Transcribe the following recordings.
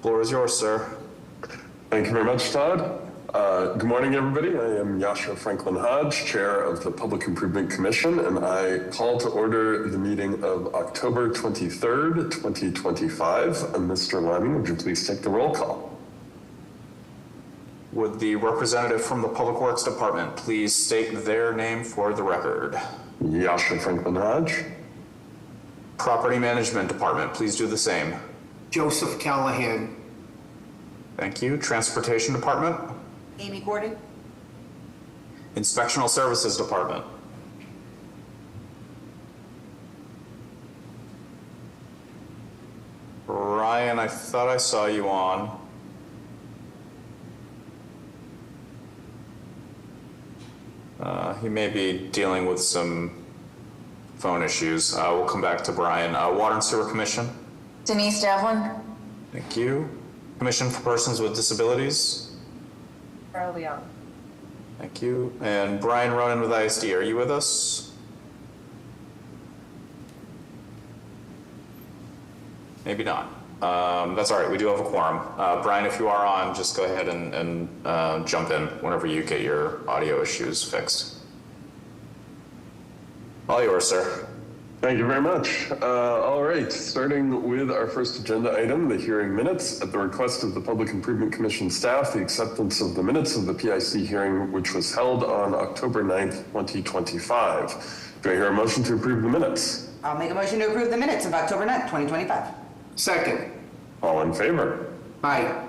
Floor is yours, sir. Thank you very much, Todd. Good morning, everybody. I am Yashua Franklin Hodge, Chair of the Public Improvement Commission, and I call to order the meeting of October 23rd, 2025. Mr. Lyman, would you please take the roll call? Would the representative from the Public Works Department please state their name for the record? Yashua Franklin Hodge. Property Management Department, please do the same. Joseph Callahan. Thank you. Transportation Department. Amy Gordon. Inspectional Services Department. Ryan, I thought I saw you on. He may be dealing with some phone issues. We'll come back to Brian. Water and Sewer Commission. Denise Devlin. Thank you. Commission for Persons with Disabilities. Carl Young. Thank you. And Brian Ronan with ISD, are you with us? Maybe not. That's all right, we do have a quorum. Brian, if you are on, just go ahead and jump in whenever you get your audio issues fixed. All yours, sir. Thank you very much. All right, starting with our first agenda item, the hearing minutes. At the request of the Public Improvement Commission staff, the acceptance of the minutes of the PIC hearing, which was held on October 9th, 2025. Do I hear a motion to approve the minutes? I'll make a motion to approve the minutes of October 9th, 2025. Second. All in favor? Aye.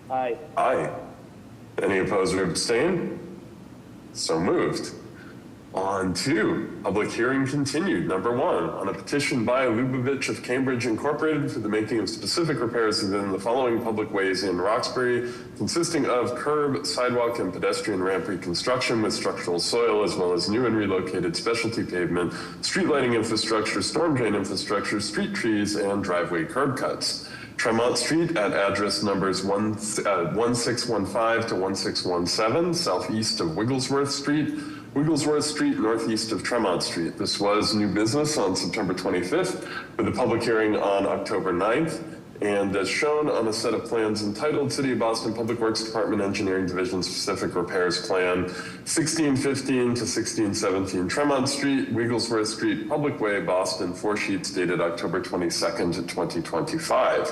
Aye. Aye. Any opposed or abstain? So moved. On to public hearing continued. Number 1, on a petition by Lubavitch of Cambridge Incorporated for the making of specific repairs within the following public ways in Roxbury, consisting of curb, sidewalk, and pedestrian ramp reconstruction with structural soil, as well as new and relocated specialty pavement, street lighting infrastructure, storm drain infrastructure, street trees, and driveway curb cuts. Tremont Street at address numbers 1615 to 1617, southeast of Wigglesworth Street, northeast of Tremont Street. This was new business on September 25th with a public hearing on October 9th. And as shown on a set of plans entitled City of Boston Public Works Department Engineering Division Specific Repairs Plan, 1615 to 1617 Tremont Street, Wigglesworth Street, Public Way, Boston, 4 sheets dated October 22nd, 2025.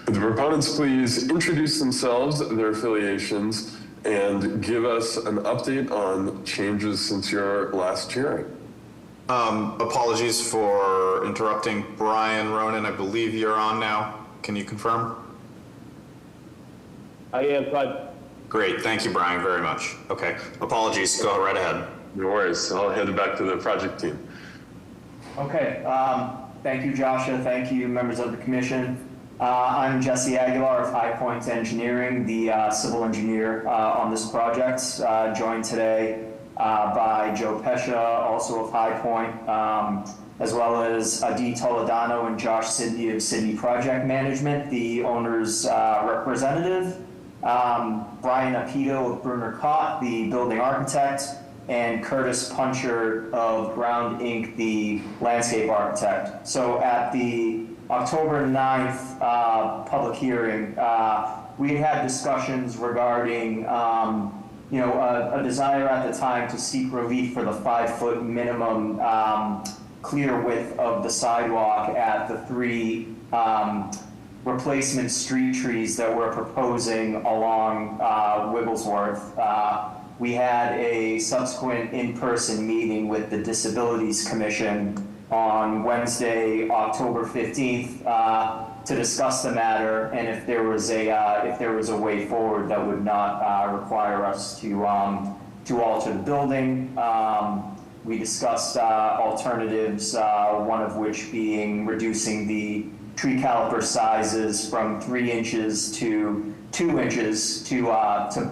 Would the proponents please introduce themselves, their affiliations, and give us an update on changes since your last hearing? Apologies for interrupting. Brian Ronan, I believe you're on now. Can you confirm? I am, Todd. Great, thank you, Brian, very much. Okay, apologies, go right ahead. No worries, I'll hand it back to the project team. Okay, thank you, Joshua. Thank you, members of the commission. I'm Jesse Aguilar of High Point Engineering, the civil engineer on this project, joined today by Joe Pesha, also of High Point, as well as Adi Toledano and Josh Sidney of Sidney Project Management, the owner's representative, Brian Apito of Brunner Cott, the building architect, and Curtis Puncher of Ground Inc., the landscape architect. So at the October 9th public hearing, we had discussions regarding a desire at the time to seek relief for the 5-foot minimum clear width of the sidewalk at the 3 replacement street trees that we're proposing along Wigglesworth. We had a subsequent in-person meeting with the Disabilities Commission on Wednesday, October 15th, to discuss the matter, and if there was a way forward that would not require us to alter the building. We discussed alternatives, one of which being reducing the tree caliper sizes from 3 inches to 2 inches to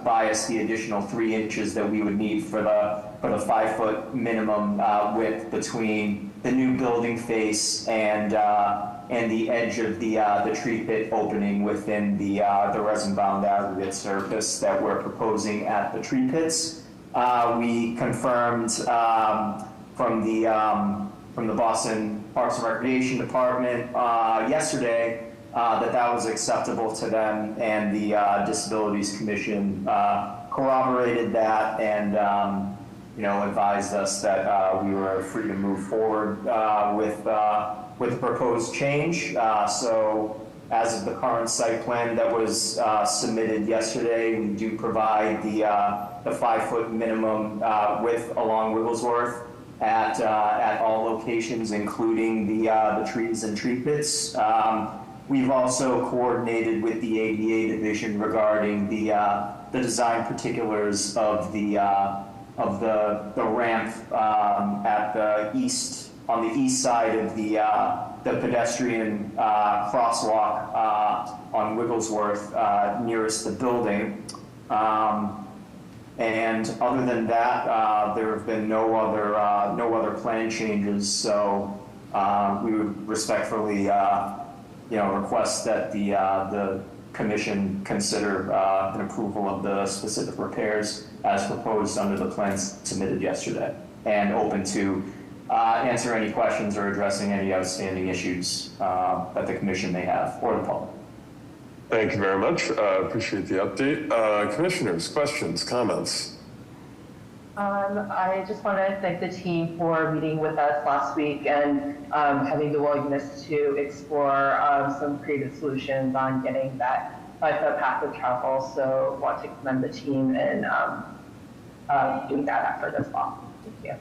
buy us the additional 3 inches that we would need for the 5-foot minimum width between the new building face and the edge of the tree pit opening within the resin bound aggregate surface that we're proposing at the tree pits. We confirmed from the Boston Parks and Recreation Department yesterday that was acceptable to them, and the Disabilities Commission corroborated that and advised us that we were free to move forward with the proposed change. So as of the current site plan that was submitted yesterday, we do provide the 5-foot minimum width along Wigglesworth at all locations, including the trees and tree pits. We've also coordinated with the ADA division regarding the design particulars of the ramp at the on the east side of the pedestrian crosswalk on Wigglesworth nearest the building. And other than that, there have been no other plan changes. So we would respectfully, request that the commission consider an approval of the specific repairs as proposed under the plans submitted yesterday, and open to answer any questions or addressing any outstanding issues that the commission may have, or the public. Thank you very much. Appreciate the update. Commissioners, questions, comments? I just want to thank the team for meeting with us last week and having the willingness to explore some creative solutions on getting that 5-foot path of travel. So I want to commend the team in doing that effort as well. Thank you.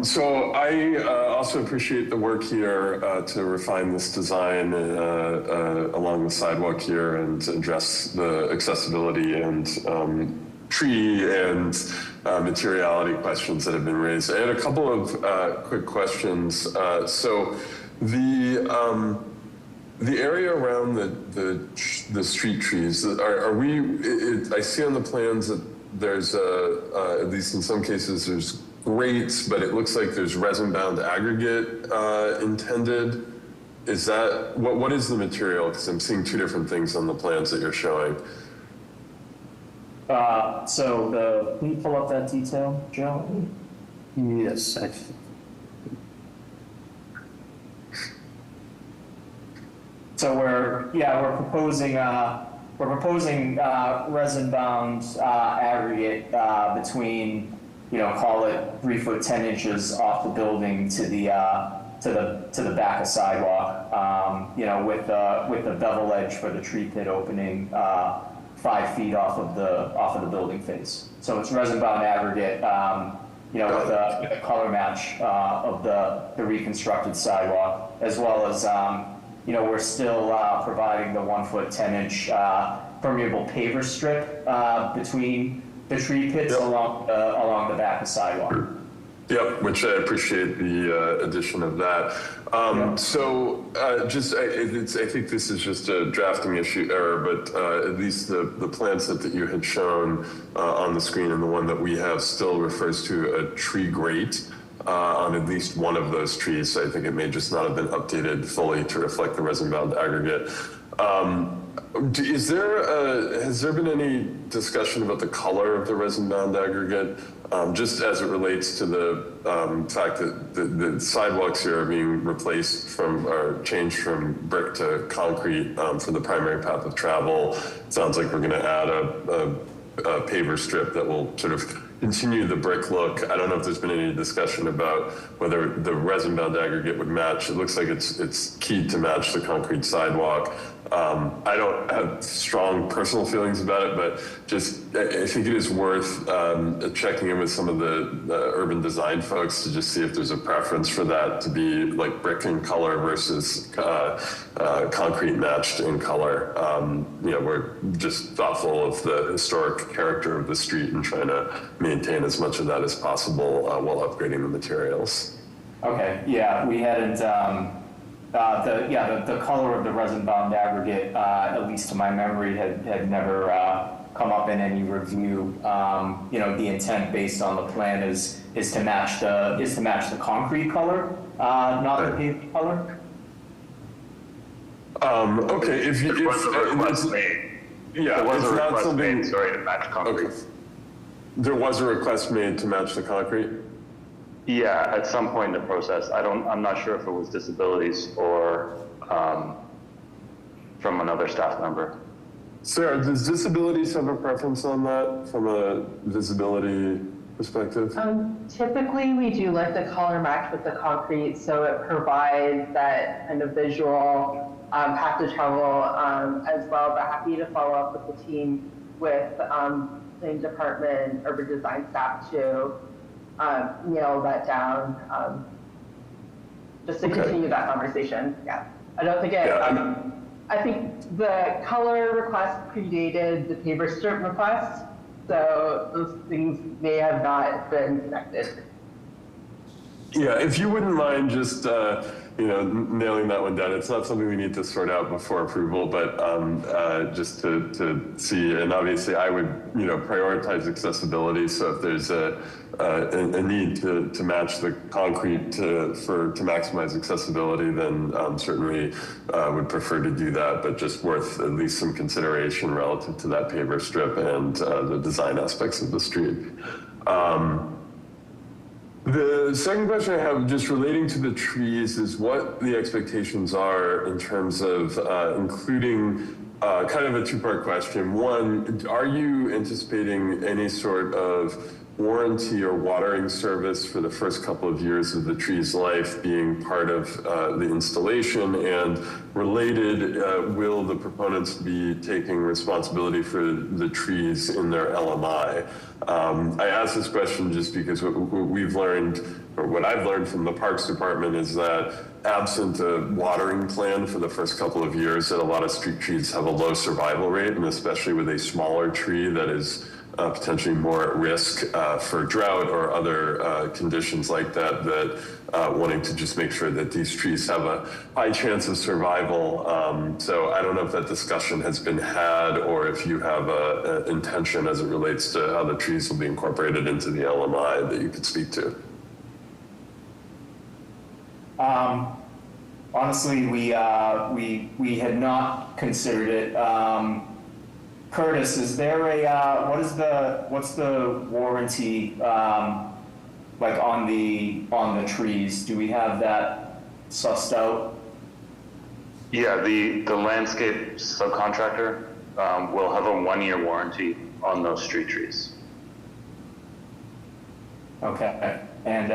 So I also appreciate the work here to refine this design along the sidewalk here and address the accessibility and tree and materiality questions that have been raised. I had a couple of quick questions. So the area around the street trees, are we? I see on the plans that there's at least in some cases there's grates, but it looks like there's resin-bound aggregate intended. Is that, what is the material? Because I'm seeing two different things on the plans that you're showing. So can you pull up that detail, Joe? Yes. So we're proposing resin-bound aggregate between, call it 3 foot 10 inches off the building to the back of sidewalk. With the bevel edge for the tree pit opening 5 feet off of the building face. So it's resin-bound aggregate, with a color match of the reconstructed sidewalk, as well as we're still providing the 1 foot 10 inch permeable paver strip between the tree pits along the back of the sidewalk. Yep, which I appreciate the addition of that. So I think this is just a drafting error, but at least the plan set that you had shown on the screen and the one that we have still refers to a tree grate on at least one of those trees. So I think it may just not have been updated fully to reflect the resin-bound aggregate. Has there been any discussion about the color of the resin-bound aggregate, just as it relates to the fact that the sidewalks here are being changed from brick to concrete for the primary path of travel? It sounds like we're going to add a paver strip that will sort of continue the brick look. I don't know if there's been any discussion about whether the resin-bound aggregate would match. It looks like it's keyed to match the concrete sidewalk. I don't have strong personal feelings about it, but I think it is worth checking in with some of the urban design folks to just see if there's a preference for that to be like brick in color versus concrete matched in color. We're just thoughtful of the historic character of the street and trying to maintain as much of that as possible while upgrading the materials. Okay, yeah, we hadn't, the color of the resin-bound aggregate, at least to my memory, had never come up in any review. The intent based on the plan is to match the concrete color, not the pavement color. Okay, if There was a request made. Yeah, There was it's a not request something. made, sorry, to match concrete. Okay. There was a request made to match the concrete? Yeah, at some point in the process. I'm not sure if it was disabilities or from another staff member. Sarah, does disabilities have a preference on that from a visibility perspective? Typically, we do like the color match with the concrete, so it provides that kind of visual path to travel as well. But happy to follow up with the team with planning department, urban design staff to nail that down, just to continue that conversation. Yeah, I don't think it. Yeah, I think the color request predated the paver strip request, so those things may have not been connected. Yeah, if you wouldn't mind just nailing that one down. It's not something we need to sort out before approval, but just to see. And obviously, I would prioritize accessibility. So if there's a need to match the concrete to maximize accessibility, then certainly would prefer to do that. But just worth at least some consideration relative to that paver strip and the design aspects of the street. The second question I have, just relating to the trees, is what the expectations are in terms of including kind of a two-part question. One, are you anticipating any sort of warranty or watering service for the first couple of years of the tree's life being part of the installation? And related, will the proponents be taking responsibility for the trees in their LMI? I ask this question just because what we've learned, or what I've learned from the Parks Department, is that absent a watering plan for the first couple of years, that a lot of street trees have a low survival rate, and especially with a smaller tree that is potentially more at risk for drought or other conditions like that, wanting to just make sure that these trees have a high chance of survival. So I don't know if that discussion has been had, or if you have an intention as it relates to how the trees will be incorporated into the LMI that you could speak to. Honestly, we had not considered it. Curtis, is there a what's the warranty like on the trees? Do we have that sussed out? Yeah, the landscape subcontractor will have a 1-year warranty on those street trees. Okay, and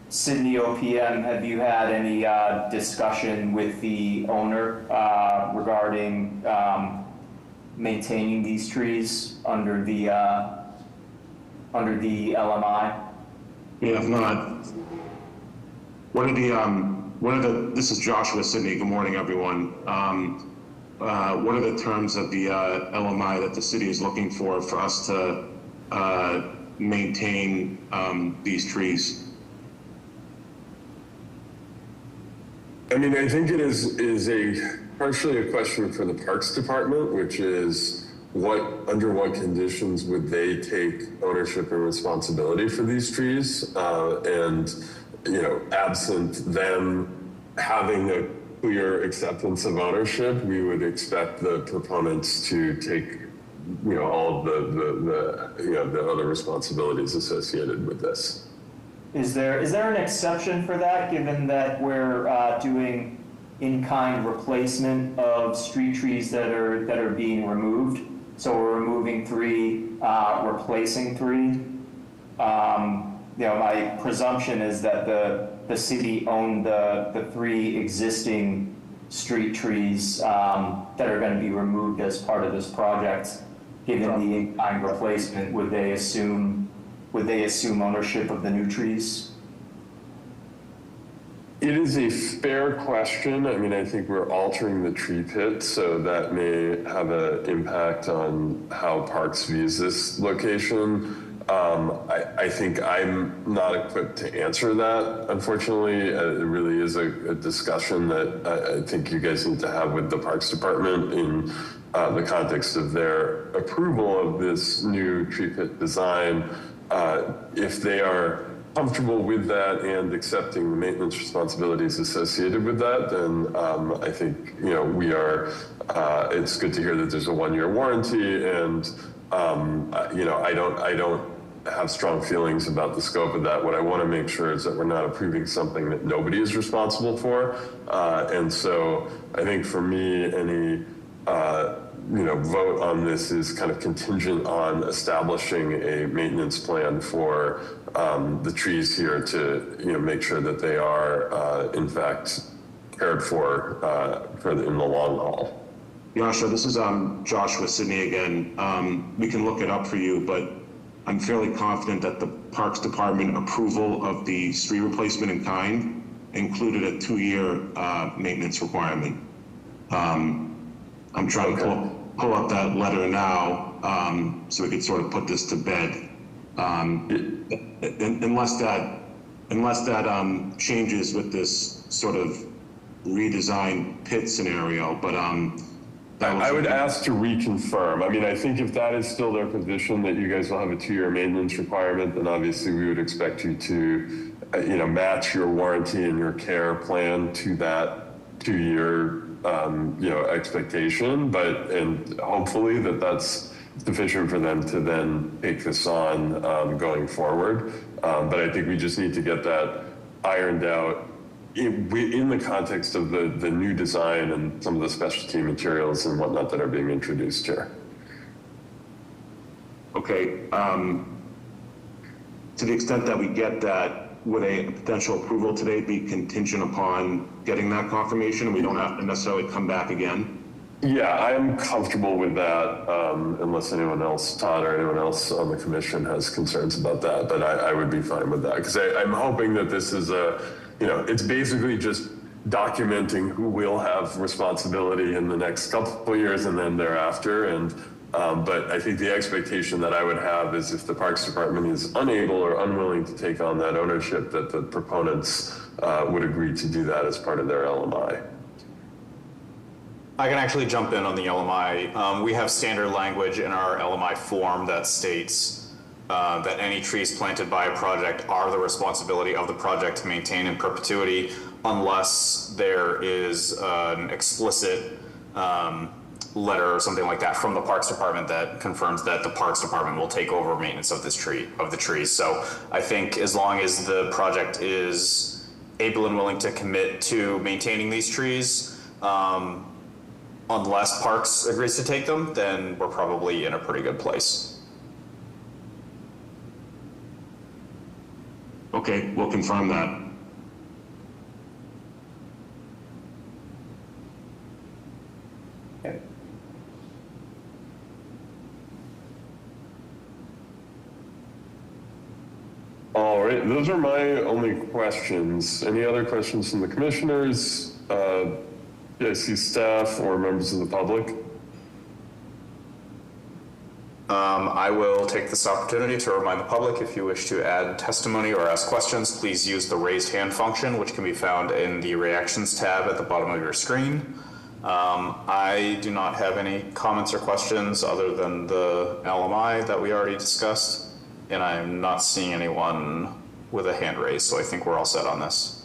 Sydney OPM, have you had any discussion with the owner regarding maintaining these trees under the LMI? We have not. This is Joshua Sydney. Good morning, everyone. What are the terms of the LMI that the city is looking for us to maintain these trees? I mean, I think it is partially a question for the Parks Department, which is under what conditions would they take ownership and responsibility for these trees? And, absent them having a clear acceptance of ownership, we would expect the proponents to take, all of the other responsibilities associated with this. Is there an exception for that, given that we're doing in-kind replacement of street trees that are being removed? So we're removing 3, replacing 3. My presumption is that the city owned the 3 existing street trees that are going to be removed as part of this project. Given the in-kind replacement, would they assume ownership of the new trees? It is a fair question. I mean, I think we're altering the tree pit, so that may have an impact on how Parks views this location. I think I'm not equipped to answer that, unfortunately. It really is a discussion that I think you guys need to have with the Parks Department in the context of their approval of this new tree pit design. If they are comfortable with that and accepting the maintenance responsibilities associated with that, then I think we are. It's good to hear that there's a 1-year warranty, and I don't have strong feelings about the scope of that. What I want to make sure is that we're not approving something that nobody is responsible for. And so I think for me, any vote on this is kind of contingent on establishing a maintenance plan for the trees here to make sure that they are in fact cared for in the long haul. Yasha, this is Josh with Sydney again. We can look it up for you, but I'm fairly confident that the Parks Department approval of the street replacement in kind included a 2-year maintenance requirement. I'm trying to pull up that letter now so we could sort of put this to bed. Unless that changes with this sort of redesigned pit scenario, but I would ask to reconfirm. I mean, I think if that is still their position that you guys will have a 2-year maintenance requirement, then obviously we would expect you to, match your warranty and your care plan to that 2-year, expectation. And hopefully that's sufficient for them to then take this on going forward. But I think we just need to get that ironed out in the context of the new design and some of the specialty materials and whatnot that are being introduced here. Okay. To the extent that we get that, would a potential approval today be contingent upon getting that confirmation and we don't have to necessarily come back again? Yeah, I'm comfortable with that, unless anyone else, Todd or anyone else on the commission has concerns about that, but I would be fine with that because I'm hoping that this is it's basically just documenting who will have responsibility in the next couple of years and then thereafter. But I think the expectation that I would have is if the Parks Department is unable or unwilling to take on that ownership, that the proponents would agree to do that as part of their LMI. I can actually jump in on the LMI. We have standard language in our LMI form that states that any trees planted by a project are the responsibility of the project to maintain in perpetuity unless there is an explicit letter or something like that from the Parks Department that confirms that the Parks Department will take over maintenance of the trees. So I think as long as the project is able and willing to commit to maintaining these trees, unless Parks agrees to take them, then we're probably in a pretty good place. Okay, we'll confirm that. Okay. All right, those are my only questions. Any other questions from the commissioners, PIC staff, or members of the public? I will take this opportunity to remind the public, if you wish to add testimony or ask questions, please use the raised hand function, which can be found in the reactions tab at the bottom of your screen. I do not have any comments or questions other than the LMI that we already discussed, and I'm not seeing anyone with a hand raised, so I think we're all set on this.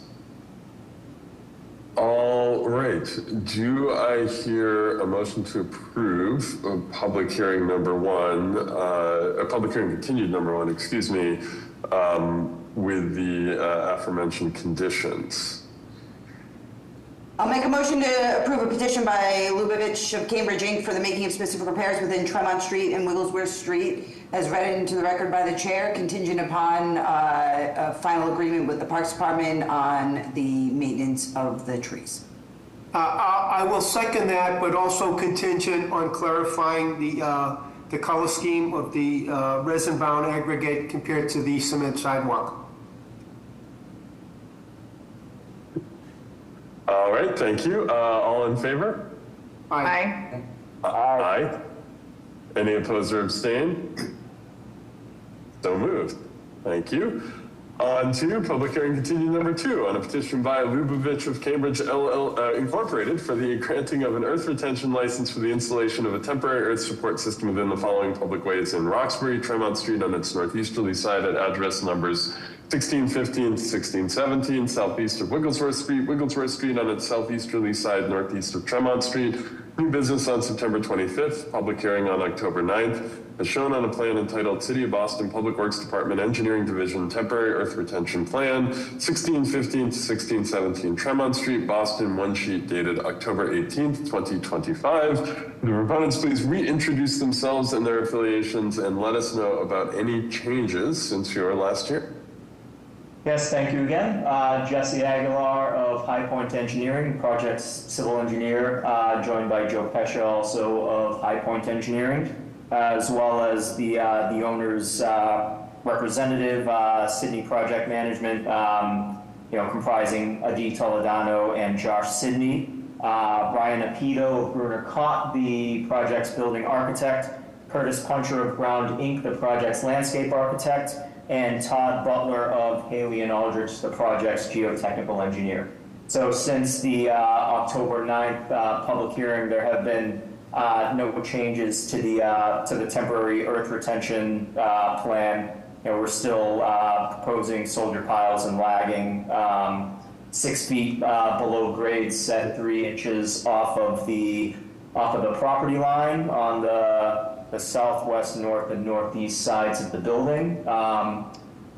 All right. Do I hear a motion to approve of public hearing number one, public hearing continued number one, excuse me, with the aforementioned conditions? I'll make a motion to approve a petition by Lubavitch of Cambridge Inc. for the making of specific repairs within Tremont Street and Wigglesworth Street, as read into the record by the chair, contingent upon a final agreement with the Parks Department on the maintenance of the trees. I will second that, but also contingent on clarifying the color scheme of the resin-bound aggregate compared to the cement sidewalk. All right, thank you. All in favor? Aye. Aye. Any opposed or abstain? So moved. Thank you. On to public hearing continued number two on a petition by Lubavitch of Cambridge Incorporated for the granting of an earth retention license for the installation of a temporary earth support system within the following public ways in Roxbury, Tremont Street on its northeasterly side at address numbers 1615 to 1617, southeast of Wigglesworth Street on its southeasterly side northeast of Tremont Street, New business on September 25th, public hearing on October 9th, as shown on a plan entitled City of Boston Public Works Department Engineering Division Temporary Earth Retention Plan, 1615 to 1617 Tremont Street, Boston, one sheet dated October 18th, 2025. The proponents please reintroduce themselves and their affiliations and let us know about any changes since your last hearing. Yes, thank you again. Jesse Aguilar of High Point Engineering, project's civil engineer, joined by Joe Pesha, also of High Point Engineering, as well as the owner's representative, Sydney Project Management, comprising Adi Toledano and Josh Sidney. Brian Apito of Bruner Cott, the project's building architect. Curtis Puncher of Ground Inc., the project's landscape architect. And Todd Butler of Haley and Aldrich, the project's geotechnical engineer. So since the October 9th public hearing, there have been no changes to the temporary earth retention plan. We're still proposing soldier piles and lagging 6 feet below grade, set 3 inches off of the property line on the southwest, north, and northeast sides of the building.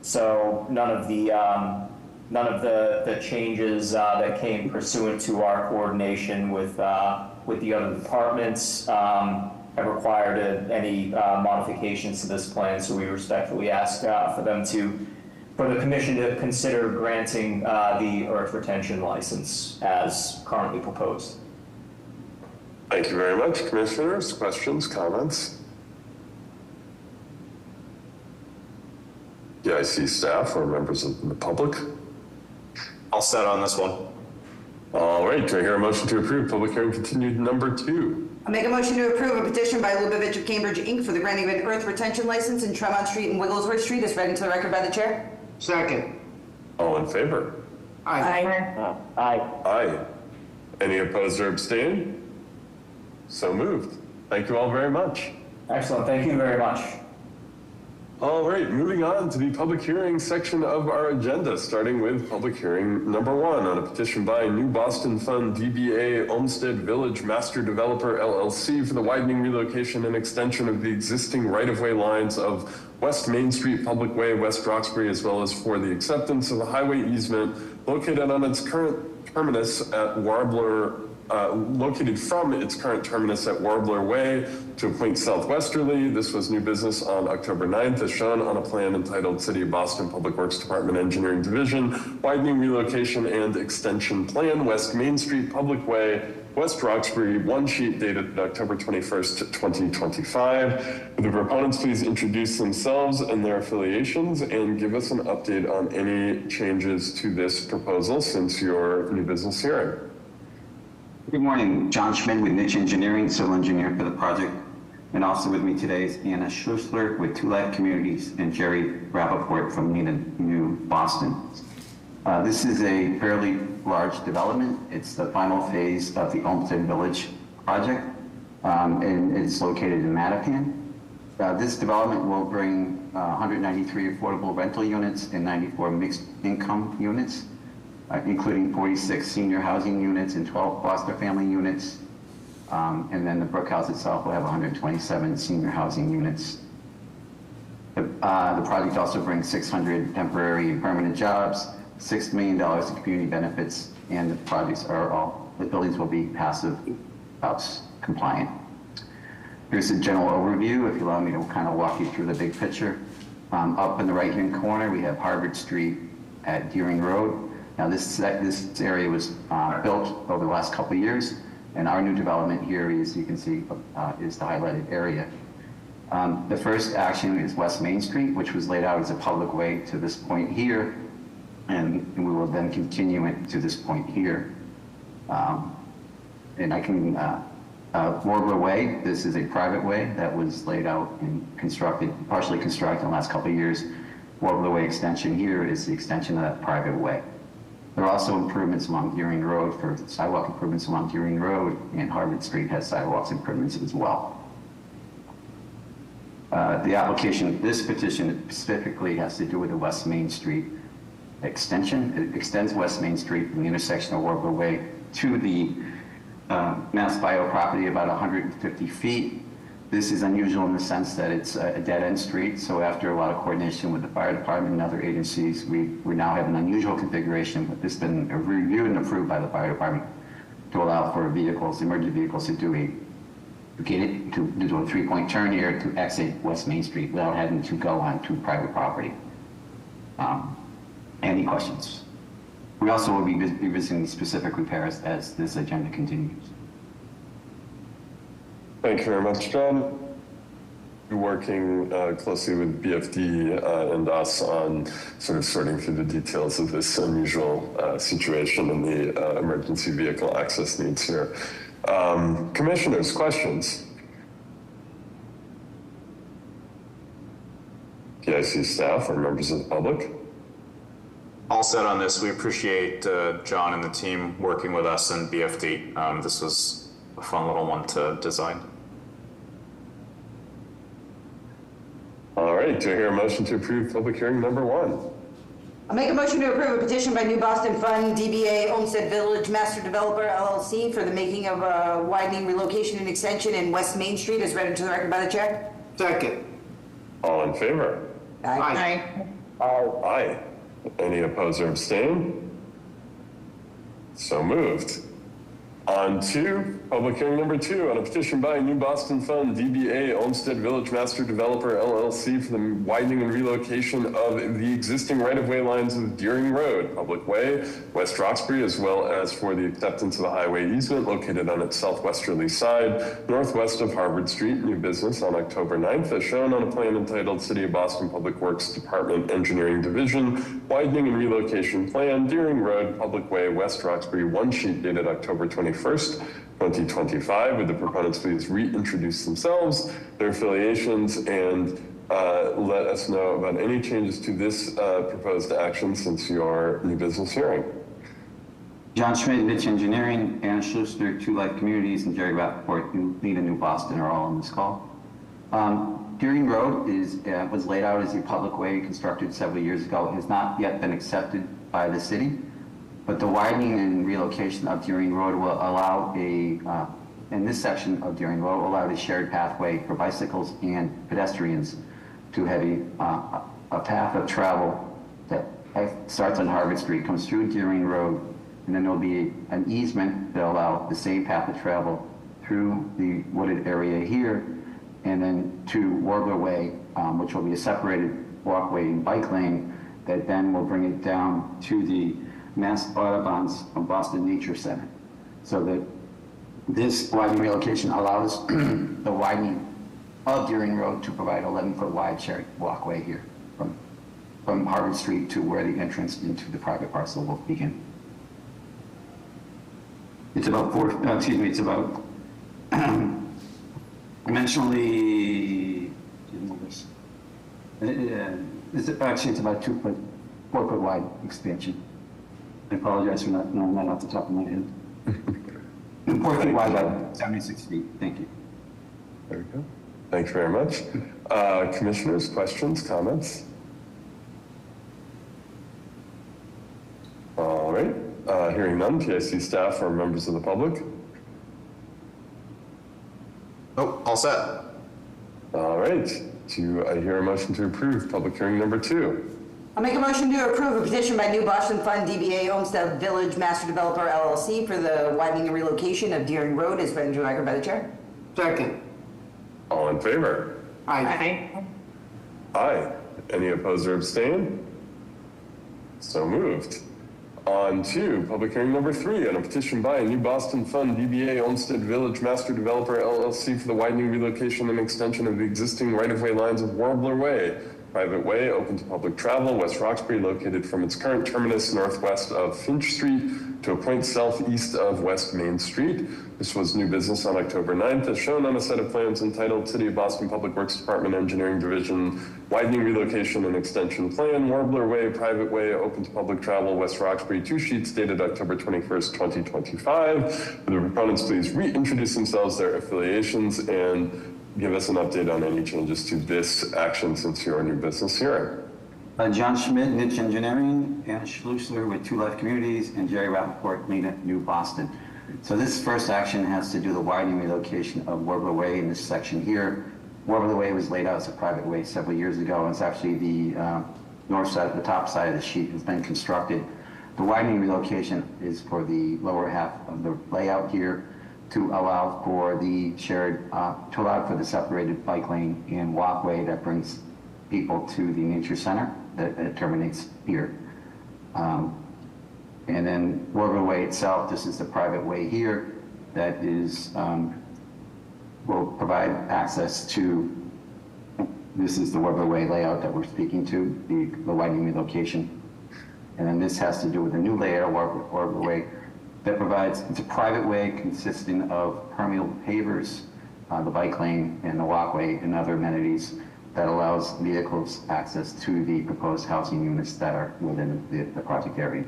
So none of the changes that came pursuant to our coordination with the other departments have required any modifications to this plan. So we respectfully ask for the commission to consider granting the earth retention license as currently proposed. Thank you very much, commissioners. Questions, comments? DIC staff or members of the public? All set on this one. All right, do I hear a motion to approve public hearing continued number 2? I'll make a motion to approve a petition by Lubavitch of Cambridge Inc. for the granting of an earth retention license in Tremont Street and Wigglesworth Street as read into the record by the chair. Second. All in favor? Aye. Aye. Any opposed or abstain? So moved. Thank you all very much. Excellent, thank you very much. All right, moving on to the public hearing section of our agenda, starting with public hearing number 1 on a petition by New Boston Fund DBA Olmsted Village Master Developer LLC for the widening, relocation, and extension of the existing right-of-way lines of West Main Street Public Way, West Roxbury, as well as for the acceptance of a highway easement located on its current terminus at Warbler, located from its current terminus at Warbler Way to a point southwesterly. This was new business on October 9th, as shown on a plan entitled City of Boston Public Works Department Engineering Division, Widening, Relocation, and Extension Plan, West Main Street Public Way, West Roxbury, one sheet dated October 21st, 2025. Would the proponents please introduce themselves and their affiliations and give us an update on any changes to this proposal since your new business hearing? Good morning, John Schmidt with Niche Engineering, civil engineer for the project. And also with me today is Anna Schussler with Two Life Communities and Jerry Rappaport from New Boston. This is a fairly large development. It's the final phase of the Olmsted Village project, and it's located in Mattapan. This development will bring 193 affordable rental units and 94 mixed income units, including 46 senior housing units and 12 foster family units. And then the Brook House itself will have 127 senior housing units. The project also brings 600 temporary and permanent jobs, $6 million in community benefits, and the buildings will be passive house compliant. Here's a general overview, if you allow me to kind of walk you through the big picture. Up in the right-hand corner, we have Harvard Street at Deering Road. Now this area was built over the last couple of years, and our new development here, as you can see, is the highlighted area. The first action is West Main Street, which was laid out as a public way to this point here, and we will then continue it to this point here. And I can, Warbler Way, this is a private way that was laid out and constructed, partially constructed in the last couple of years. Warbler Way extension here is the extension of that private way. There are also improvements along Deering Road for sidewalk improvements along Deering Road, and Harvard Street has sidewalks improvements as well. The application, this petition specifically has to do with the West Main Street extension. It extends West Main Street from the intersection of Warbler Way to the Mass Bio property about 150 feet. This is unusual in the sense that it's a dead-end street, so after a lot of coordination with the fire department and other agencies, we now have an unusual configuration, but this has been reviewed and approved by the fire department to allow for vehicles, emergency vehicles, to do a 3-point turn here to exit West Main Street without having to go onto private property. Any questions? We also will be revisiting specific repairs as this agenda continues. Thank you very much, John. We're working closely with BFD and us on sort of sorting through the details of this unusual situation and the emergency vehicle access needs here. Commissioners, questions? PIC staff or members of the public? All set on this. We appreciate John and the team working with us and BFD. This was a fun little one to design. All right, do I hear a motion to approve public hearing number 1? I'll make a motion to approve a petition by New Boston Fund, DBA Olmsted Village Master Developer LLC for the making of a widening, relocation, and extension in West Main Street as read into the record by the chair. Second. All in favor? Aye. Aye. Any opposed or abstain? So moved. On to public hearing number 2 on a petition by New Boston Fund, DBA Olmsted Village Master Developer LLC for the widening and relocation of the existing right-of-way lines of Deering Road, Public Way, West Roxbury, as well as for the acceptance of a highway easement located on its southwesterly side, northwest of Harvard Street, new business on October 9th, as shown on a plan entitled City of Boston Public Works Department Engineering Division, Widening and Relocation Plan, Deering Road, Public Way, West Roxbury, one sheet dated October 21st, 2025. Would the proponents please reintroduce themselves, their affiliations, and let us know about any changes to this proposed action since your new business hearing. John Schmidt, Niche Engineering, Anna Schlussler, Two Life Communities, and Jerry Rappaport, New Boston, are all on this call. Deering Road was laid out as a public way constructed several years ago. It has not yet been accepted by the city. But the widening and relocation of Deering Road will allow in this section of Deering Road, will allow a shared pathway for bicycles and pedestrians to have a path of travel that starts on Harvard Street, comes through Deering Road, and then there'll be an easement that will allow the same path of travel through the wooded area here, and then to Warbler Way, which will be a separated walkway and bike lane that then will bring it down to the Mass Audubon's from Boston Nature Center. So that this widening relocation allows the widening of Deering Road to provide 11-foot wide shared walkway here from Harvard Street to where the entrance into the private parcel will begin. It's about it's about dimensionally, it's about 4-foot wide expansion. I apologize for not knowing that off the top of my head. 4 feet wide by 76 feet. Thank you. There we go. Thank you very much. Commissioners, questions, comments? All right. Hearing none, PIC staff or members of the public? Oh, all set. All right. Do I hear a motion to approve public hearing number 2? I'll make a motion to approve a petition by New Boston Fund, DBA Olmsted Village Master Developer LLC for the widening and relocation of Deering Road as read into the record by the chair. Second. All in favor? Aye. Aye. Any opposed or abstain? So moved. On to public hearing number 3 on a petition by New Boston Fund, DBA Olmsted Village Master Developer LLC for the widening, relocation, and extension of the existing right-of-way lines of Warbler Way, private way open to public travel, West Roxbury, located from its current terminus northwest of Finch Street to a point southeast of West Main Street. This was new business on October 9th, as shown on a set of plans entitled City of Boston Public Works Department Engineering Division, Widening, Relocation, and Extension Plan, Warbler Way, private way open to public travel, West Roxbury, 2 sheets dated October 21st, 2025. Would the proponents please reintroduce themselves, their affiliations, and give us an update on any changes to this action since your new business hearing. John Schmidt, Niche Engineering, Anna Schlussler with Two Life Communities, and Jerry Rappaport, New Boston. So this first action has to do the widening relocation of Warbler Way in this section here. Warbler Way was laid out as a private way several years ago, and it's actually the north side, the top side of the sheet has been constructed. The widening relocation is for the lower half of the layout here to allow for the shared, to allow for the separated bike lane and walkway that brings people to the nature center that terminates here. And then Warbler Way itself, this is the private way here that is, will provide access to, this is the Warbler Way layout that we're speaking to, the widening relocation. And then this has to do with a new layout of Warbler Way that provides, it's a private way consisting of permeable pavers, the bike lane and the walkway and other amenities that allows vehicles access to the proposed housing units that are within the project area.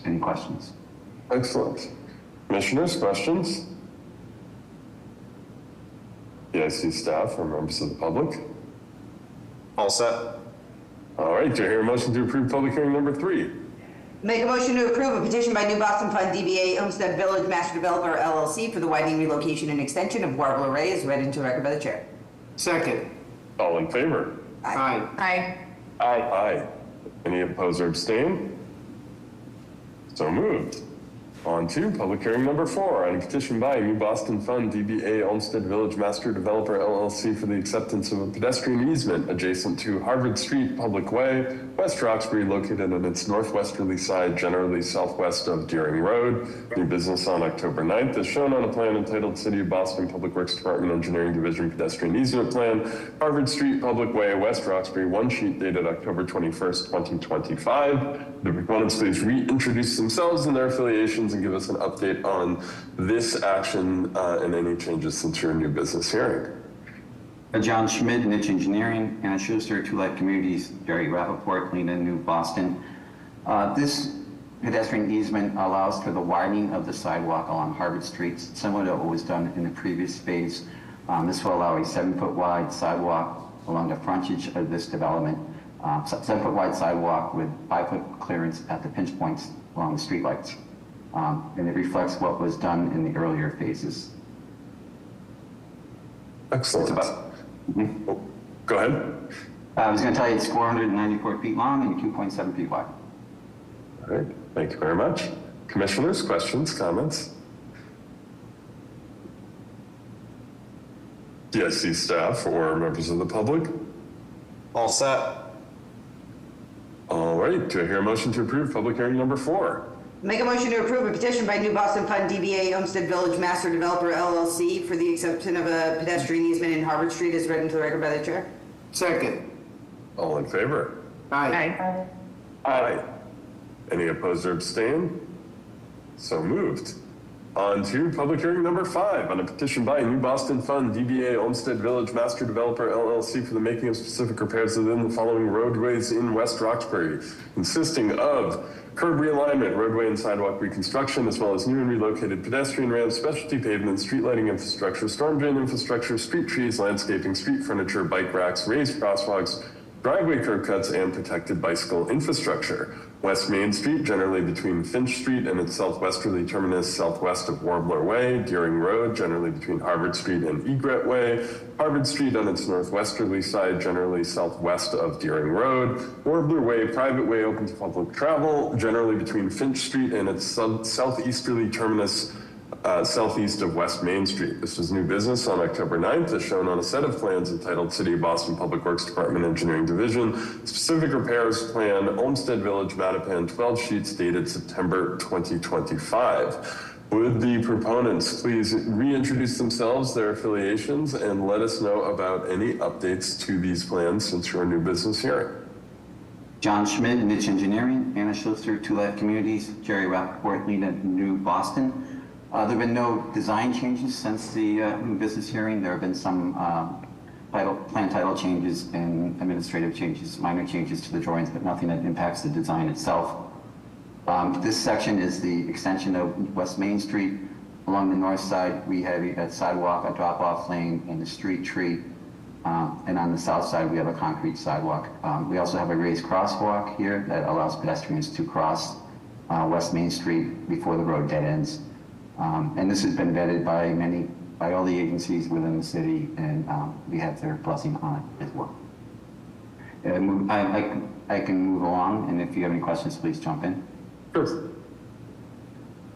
Any questions? Excellent. Commissioners, questions? PIC staff or members of the public? All set. All right, do I hear a motion to approve public hearing number 3? Make a motion to approve a petition by New Boston Fund DBA Homestead Village Master Developer LLC for the widening, relocation, and extension of Warbler Way as read into the record by the chair. Second. All in favor? Aye. Aye. Aye. Any opposed or abstain? So moved. On to public hearing number 4 on a petition by New Boston Fund DBA Olmsted Village Master Developer LLC for the acceptance of a pedestrian easement adjacent to Harvard Street Public Way, West Roxbury, located on its northwesterly side, generally southwest of Deering Road. New business on October 9th, as shown on a plan entitled City of Boston Public Works Department Engineering Division Pedestrian Easement Plan, Harvard Street Public Way, West Roxbury, one sheet dated October 21st, 2025. The proponents please reintroduce themselves and their affiliations and give us an update on this action and any changes since your new business hearing. John Schmidt, Niche Engineering, Anna Schuster, Two Life Communities, Jerry Rappaport, Lena, New Boston. This pedestrian easement allows for the widening of the sidewalk along Harvard Street, similar to what was done in the previous phase. This will allow a 7-foot wide sidewalk along the frontage of this development, 7-foot wide sidewalk with 5-foot clearance at the pinch points along the streetlights. And it reflects what was done in the earlier phases. Excellent. It's about, Oh, go ahead. I was going to tell you it's 494 feet long and 2.7 feet wide. All right, thank you very much. Commissioners, questions, comments? DIC staff or members of the public? All set. All right, do I hear a motion to approve public hearing number 4? Make a motion to approve a petition by New Boston Fund DBA Homestead Village Master Developer LLC for the acceptance of a pedestrian easement in Harvard Street as read into the record by the chair. Second. All in favor? Aye. Aye. Any opposed or abstain? So moved. On to public hearing number 5 on a petition by New Boston Fund DBA Olmsted Village Master Developer LLC for the making of specific repairs within the following roadways in West Roxbury, consisting of curb realignment, roadway and sidewalk reconstruction, as well as new and relocated pedestrian ramps, specialty pavement, street lighting infrastructure, storm drain infrastructure, street trees, landscaping, street furniture, bike racks, raised crosswalks, driveway curb cuts, and protected bicycle infrastructure. West Main Street, generally between Finch Street and its southwesterly terminus southwest of Warbler Way, Deering Road, generally between Harvard Street and Egret Way, Harvard Street on its northwesterly side, generally southwest of Deering Road, Warbler Way, private way open to public travel, generally between Finch Street and its southeasterly terminus southeast of West Main Street. This was new business on October 9th, as shown on a set of plans entitled City of Boston Public Works Department Engineering Division, Specific Repairs Plan, Olmsted Village, Mattapan, 12 sheets dated September 2025. Would the proponents please reintroduce themselves, their affiliations, and let us know about any updates to these plans since your new business hearing? John Schmidt, Niche Engineering, Anna Schuster, Two Life Communities, Jerry Rappaport, Lena, New Boston. There have been no design changes since the new business hearing. There have been some plan title changes and administrative changes, minor changes to the drawings, but nothing that impacts the design itself. This section is the extension of West Main Street. Along the north side, we have a sidewalk, a drop-off lane, and a street tree. And on the south side, we have a concrete sidewalk. We also have a raised crosswalk here that allows pedestrians to cross West Main Street before the road dead ends. And this has been vetted by all the agencies within the city, and we have their blessing on it as well. I can move along, and if you have any questions, please jump in. Sure.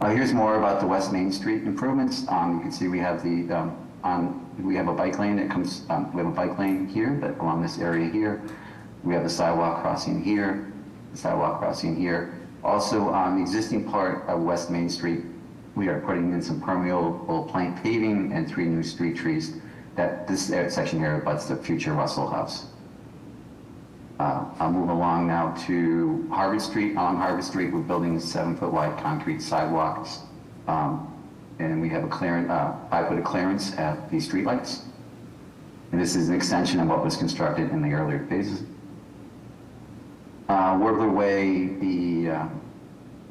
Here's more about the West Main Street improvements. You can see we have we have a bike lane that comes. We have a bike lane here, but along this area here, we have a sidewalk crossing here, the sidewalk crossing here. Also, on the existing part of West Main Street, we are putting in some permeable plank paving and 3 new street trees. That this section here abuts the future Russell House. I'll move along now to Harvard Street. On Harvard Street, we're building 7-foot wide concrete sidewalks. And we have a 5-foot clearance at the streetlights. And this is an extension of what was constructed in the earlier phases. Warbler Way, the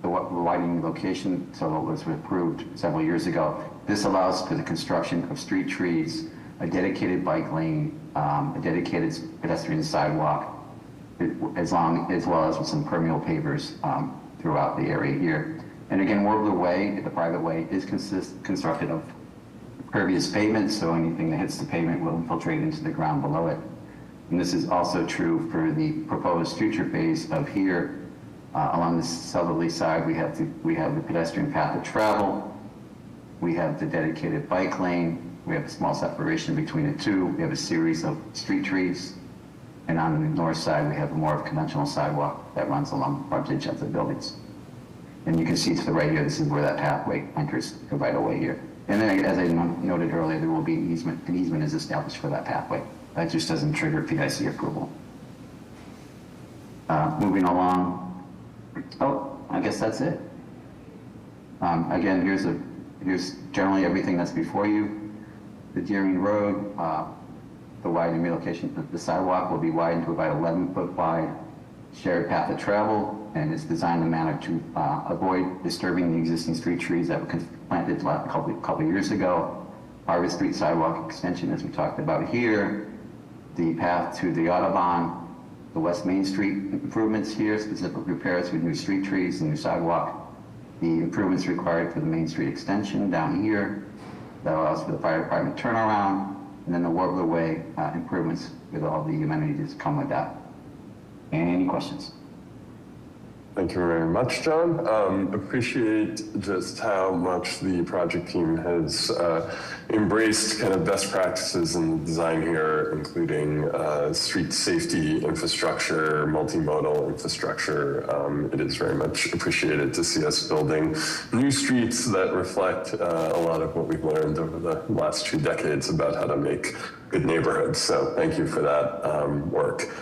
widening location, so what was approved several years ago. This allows for the construction of street trees, a dedicated bike lane, a dedicated pedestrian sidewalk, as well as with some permeable pavers throughout the area here. And again, Warbler Way, the private way, is constructed of pervious pavement, so anything that hits the pavement will infiltrate into the ground below it. And this is also true for the proposed future phase of here. Along the southerly side, we have the pedestrian path of travel. We have the dedicated bike lane. We have a small separation between the two. We have a series of street trees. And on the north side, we have more of a conventional sidewalk that runs along the frontage of the buildings. And you can see to the right here, this is where that pathway enters the right of way here. And then, as I noted earlier, there will be an easement. An easement is established for that pathway. That just doesn't trigger PIC approval. Moving along. Oh, I guess that's it. Again, here's generally everything that's before you. The Deering Road, the widening relocation, the sidewalk will be widened to about 11-foot wide, shared path of travel, and it's designed in a manner to avoid disturbing the existing street trees that were planted a couple years ago. Harvard Street sidewalk extension, as we talked about here, the path to the Audubon, the West Main Street improvements here, specific repairs with new street trees and new sidewalk, the improvements required for the Main Street extension down here, that allows for the fire department turnaround, and then the Warbler Way improvements with all the amenities that come with that. Any questions? Thank you very much, John. Appreciate just how much the project team has embraced kind of best practices in the design here, including street safety infrastructure, multimodal infrastructure. It is very much appreciated to see us building new streets that reflect a lot of what we've learned over the last 2 decades about how to make good neighborhoods. So thank you for that work.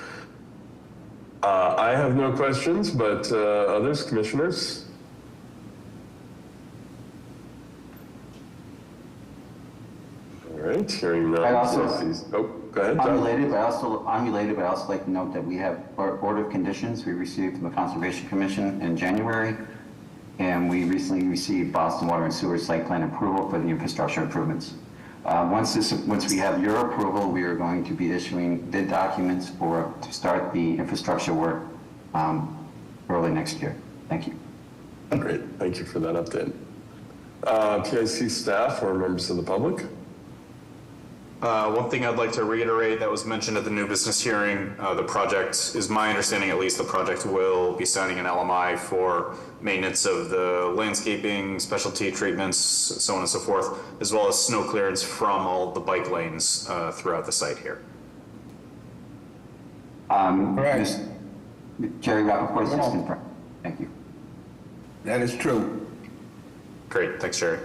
I have no questions, but others, commissioners? All right, hearing none. I also, go ahead, John. Unrelated, but I'd also like to note that we have our order of conditions we received from the Conservation Commission in January, and we recently received Boston Water and Sewer site plan approval for the infrastructure improvements. Once we have your approval, we are going to be issuing bid documents to start the infrastructure work early next year. Thank you. Great, thank you for that update. PIC staff or members of the public? One thing I'd like to reiterate that was mentioned at the new business hearing, the project, is my understanding at least, the project will be signing an LMI for maintenance of the landscaping, specialty treatments, so on and so forth, as well as snow clearance from all the bike lanes throughout the site here. Correct. Jerry Rappaport, just confirm. Thank you. That is true. Great, thanks, Jerry.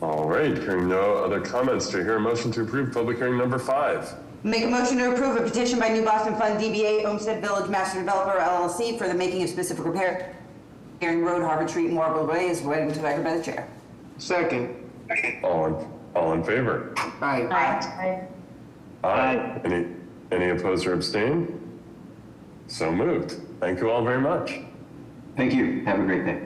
All right, hearing no other comments, do I hear a motion to approve public hearing number 5? Make a motion to approve a petition by New Boston Fund DBA Olmsted Village Master Developer LLC for the making of specific repair. Deering Road, Harvard Street, Warbler Way is read into the record by the chair. Second. All in favor? Aye. Aye. Any opposed or abstain? So moved. Thank you all very much. Thank you. Have a great day.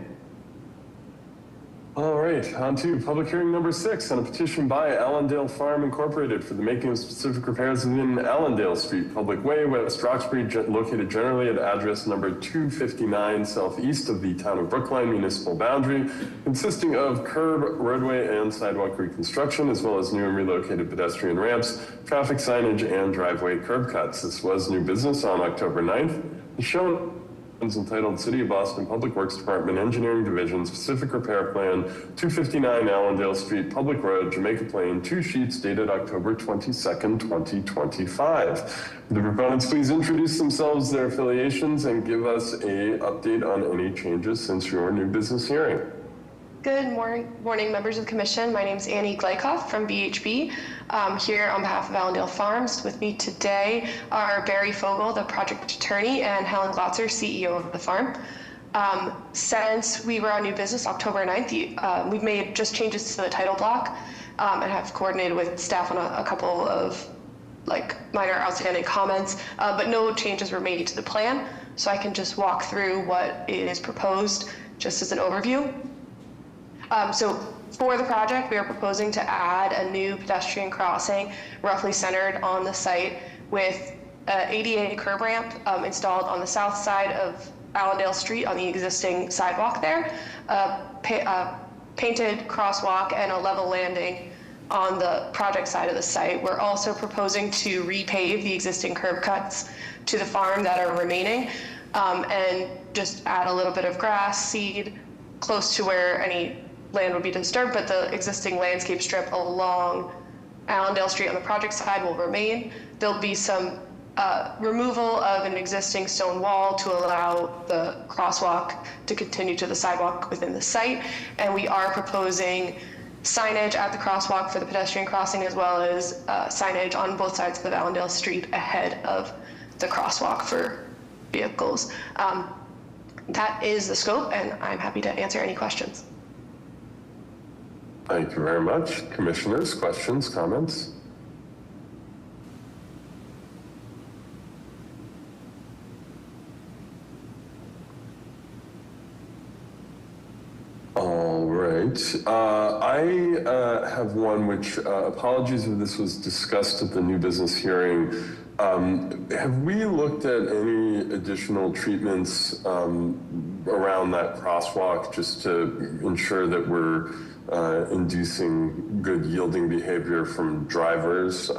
All right, on to public hearing number 6 on a petition by Allendale Farm Incorporated for the making of specific repairs within Allendale Street, Public Way, West Roxbury, located generally at address number 259 southeast of the town of Brookline municipal boundary, consisting of curb, roadway, and sidewalk reconstruction, as well as new and relocated pedestrian ramps, traffic signage, and driveway curb cuts. This was new business on October 9th. The shown entitled City of Boston Public Works Department Engineering Division Specific Repair Plan 259 Allendale Street Public Road, Jamaica Plain, 2 sheets dated October 22nd, 2025. The proponents please introduce themselves, their affiliations, and give us a update on any changes since your new business hearing. Good morning, members of the commission. My name is Annie Gleikoff from BHB. Here on behalf of Allendale Farms. With me today are Barry Fogel, the project attorney, and Helen Glotzer, CEO of the farm. Since we were on new business October 9th, we've made just changes to the title block and have coordinated with staff on a couple of minor outstanding comments, but no changes were made to the plan. So I can just walk through what is proposed just as an overview. So for the project, we are proposing to add a new pedestrian crossing roughly centered on the site with an ADA curb ramp installed on the south side of Allendale Street on the existing sidewalk there, painted crosswalk, and a level landing on the project side of the site. We're also proposing to repave the existing curb cuts to the farm that are remaining and just add a little bit of grass, seed, close to where any land would be disturbed, but the existing landscape strip along Allendale Street on the project side will remain. There'll be some removal of an existing stone wall to allow the crosswalk to continue to the sidewalk within the site. And we are proposing signage at the crosswalk for the pedestrian crossing, as well as signage on both sides of Allendale Street ahead of the crosswalk for vehicles. That is the scope, and I'm happy to answer any questions. Thank you very much. Commissioners, questions, comments? All right. I have one which, apologies if this was discussed at the new business hearing. Have we looked at any additional treatments around that crosswalk just to ensure that we're inducing good yielding behavior from drivers,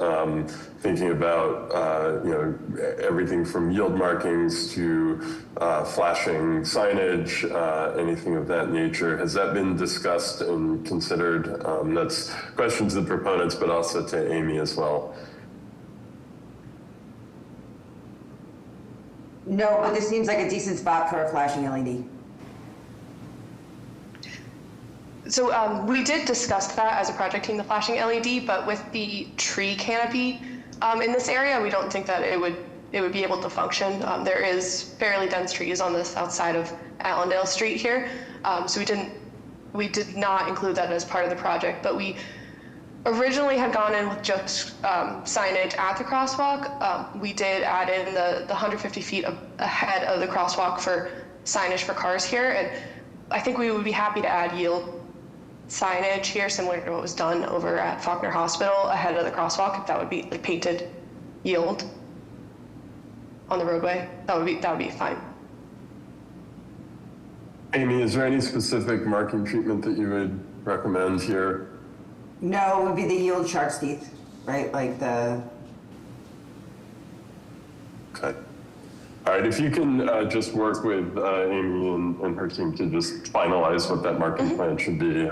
thinking about everything from yield markings to flashing signage, anything of that nature? Has that been discussed and considered? That's questions to the proponents, but also to Amy as well. No, but this seems like a decent spot for a flashing LED. So we did discuss that as a project team, the flashing LED, but with the tree canopy in this area, we don't think that it would be able to function. There is fairly dense trees on the south side of Allendale Street here, so we did not include that as part of the project. But we originally had gone in with just signage at the crosswalk. We did add in the 150 feet ahead of the crosswalk for signage for cars here, and I think we would be happy to add yield signage here, similar to what was done over at Faulkner Hospital ahead of the crosswalk. If that would be like painted yield on the roadway, that would be fine. Amy, is there any specific marking treatment that you would recommend here? No, it would be the yield shark's teeth, right? Like the. Okay. All right, if you can just work with Amy and her team to just finalize what that marking plan should be.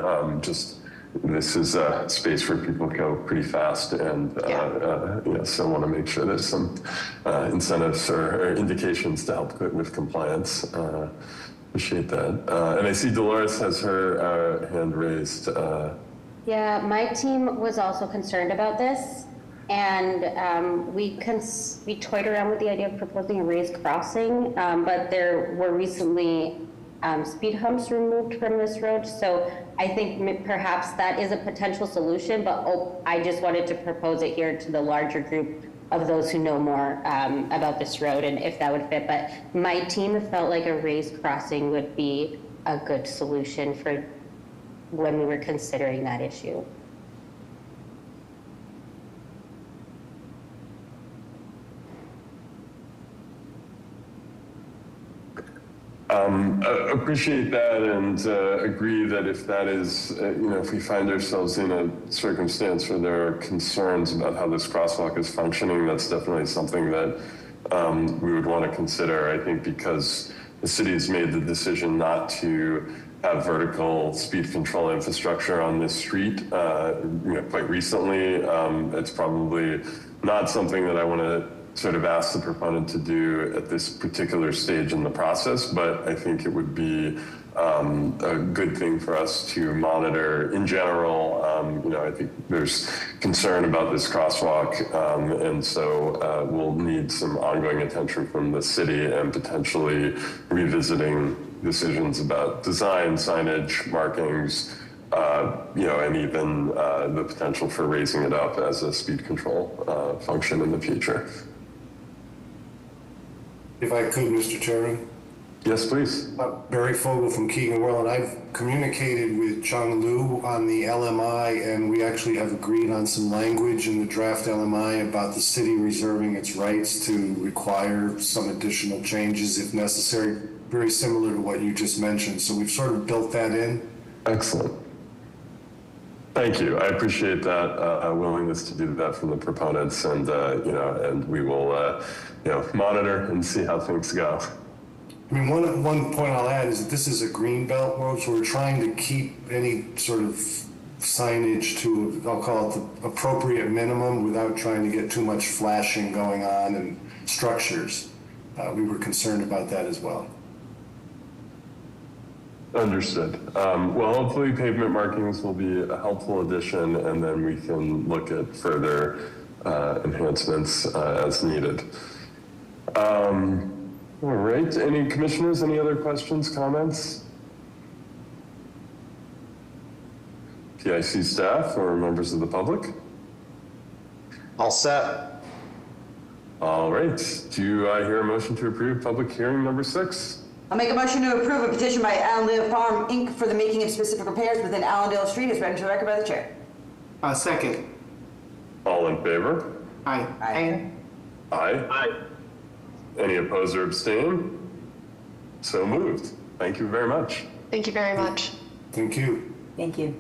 This is a space where people go pretty fast, and so want to make sure there's some incentives or indications to help with compliance. Appreciate that. And I see Dolores has her hand raised. Yeah, my team was also concerned about this. And we toyed around with the idea of proposing a raised crossing, but there were recently speed humps removed from this road. So I think perhaps that is a potential solution, but I just wanted to propose it here to the larger group of those who know more about this road and if that would fit. But my team felt like a raised crossing would be a good solution for when we were considering that issue. Appreciate that and agree that if that is, if we find ourselves in a circumstance where there are concerns about how this crosswalk is functioning, that's definitely something that we would want to consider. I think because the city's made the decision not to have vertical speed control infrastructure on this street quite recently, it's probably not something that I want to sort of ask the proponent to do at this particular stage in the process, but I think it would be a good thing for us to monitor in general. I think there's concern about this crosswalk, and so we'll need some ongoing attention from the city and potentially revisiting decisions about design, signage, markings, and even the potential for raising it up as a speed control function in the future. If I could, Mr. Chairman. Yes, please. Barry Fogel from Keegan Worland. I've communicated with Chung Lu on the LMI, and we actually have agreed on some language in the draft LMI about the city reserving its rights to require some additional changes if necessary, very similar to what you just mentioned. So we've sort of built that in. Excellent. Thank you. I appreciate that willingness to do that from the proponents, and and we will monitor and see how things go. I mean, one point I'll add is that this is a green belt road, so we're trying to keep any sort of signage to, I'll call it the appropriate minimum, without trying to get too much flashing going on and structures. We were concerned about that as well. Understood. Well, hopefully pavement markings will be a helpful addition, and then we can look at further enhancements as needed. All right. Any commissioners, any other questions, comments? PIC staff or members of the public? All set. All right. Do I hear a motion to approve public hearing number 6? I'll make a motion to approve a petition by Allendale Farm Inc. for the making of specific repairs within Allendale Street as read into the record by the chair. Second. All in favor? Aye. Aye. Aye. Aye. Any opposed or abstain? So moved. Thank you very much. Thank you very much. Thank you. Thank you.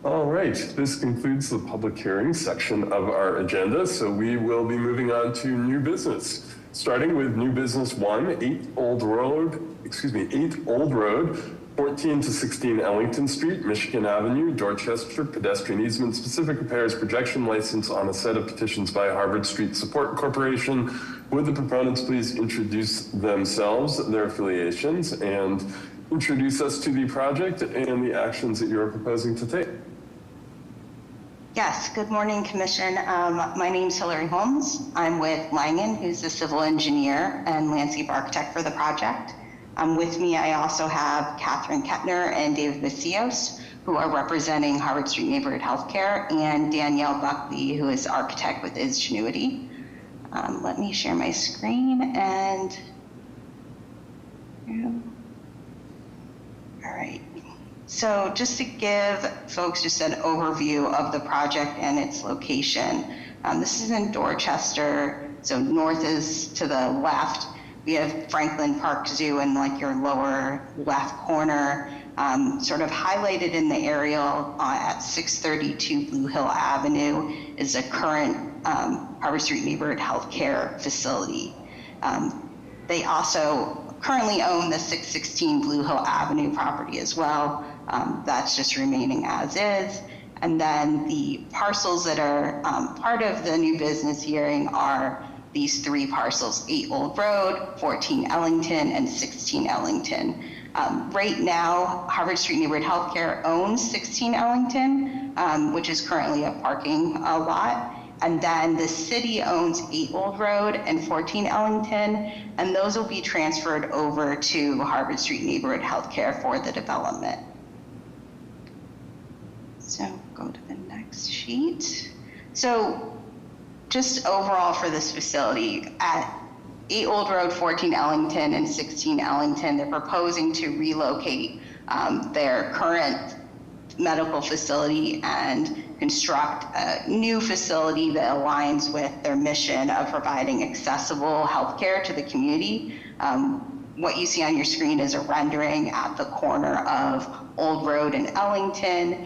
All right, this concludes the public hearing section of our agenda. So we will be moving on to new business. Starting with new business 1, 8 Old Road, 14 to 16 Ellington Street, Michigan Avenue, Dorchester, pedestrian easement, specific repairs, projection license on a set of petitions by Harvard Street Support Corporation. Would the proponents please introduce themselves, their affiliations, and introduce us to the project and the actions that you're proposing to take? Yes, good morning, Commission. My name is Hillary Holmes. I'm with Langen, who's the civil engineer and landscape architect for the project. With me, I also have Catherine Kettner and David Vicios, who are representing Harvard Street Neighborhood Healthcare, and Danielle Buckley, who is architect with Isgenuity. Let me share my screen and, all right. So just to give folks just an overview of the project and its location. This is in Dorchester, so north is to the left. We have Franklin Park Zoo in like your lower left corner, sort of highlighted in the aerial at 632 Blue Hill Avenue is a current Harvard Street Neighborhood Healthcare facility. They also currently own the 616 Blue Hill Avenue property as well. That's just remaining as is. And then the parcels that are part of the new business hearing are these 3 parcels, 8 Old Road, 14 Ellington, and 16 Ellington. Right now, Harvard Street Neighborhood Healthcare owns 16 Ellington, which is currently a parking lot. And then the city owns 8 Old Road and 14 Ellington, and those will be transferred over to Harvard Street Neighborhood Healthcare for the development. So go to the next sheet. So just overall for this facility, at 8 Old Road, 14 Ellington, and 16 Ellington, they're proposing to relocate their current medical facility and construct a new facility that aligns with their mission of providing accessible healthcare to the community. What you see on your screen is a rendering at the corner of Old Road and Ellington.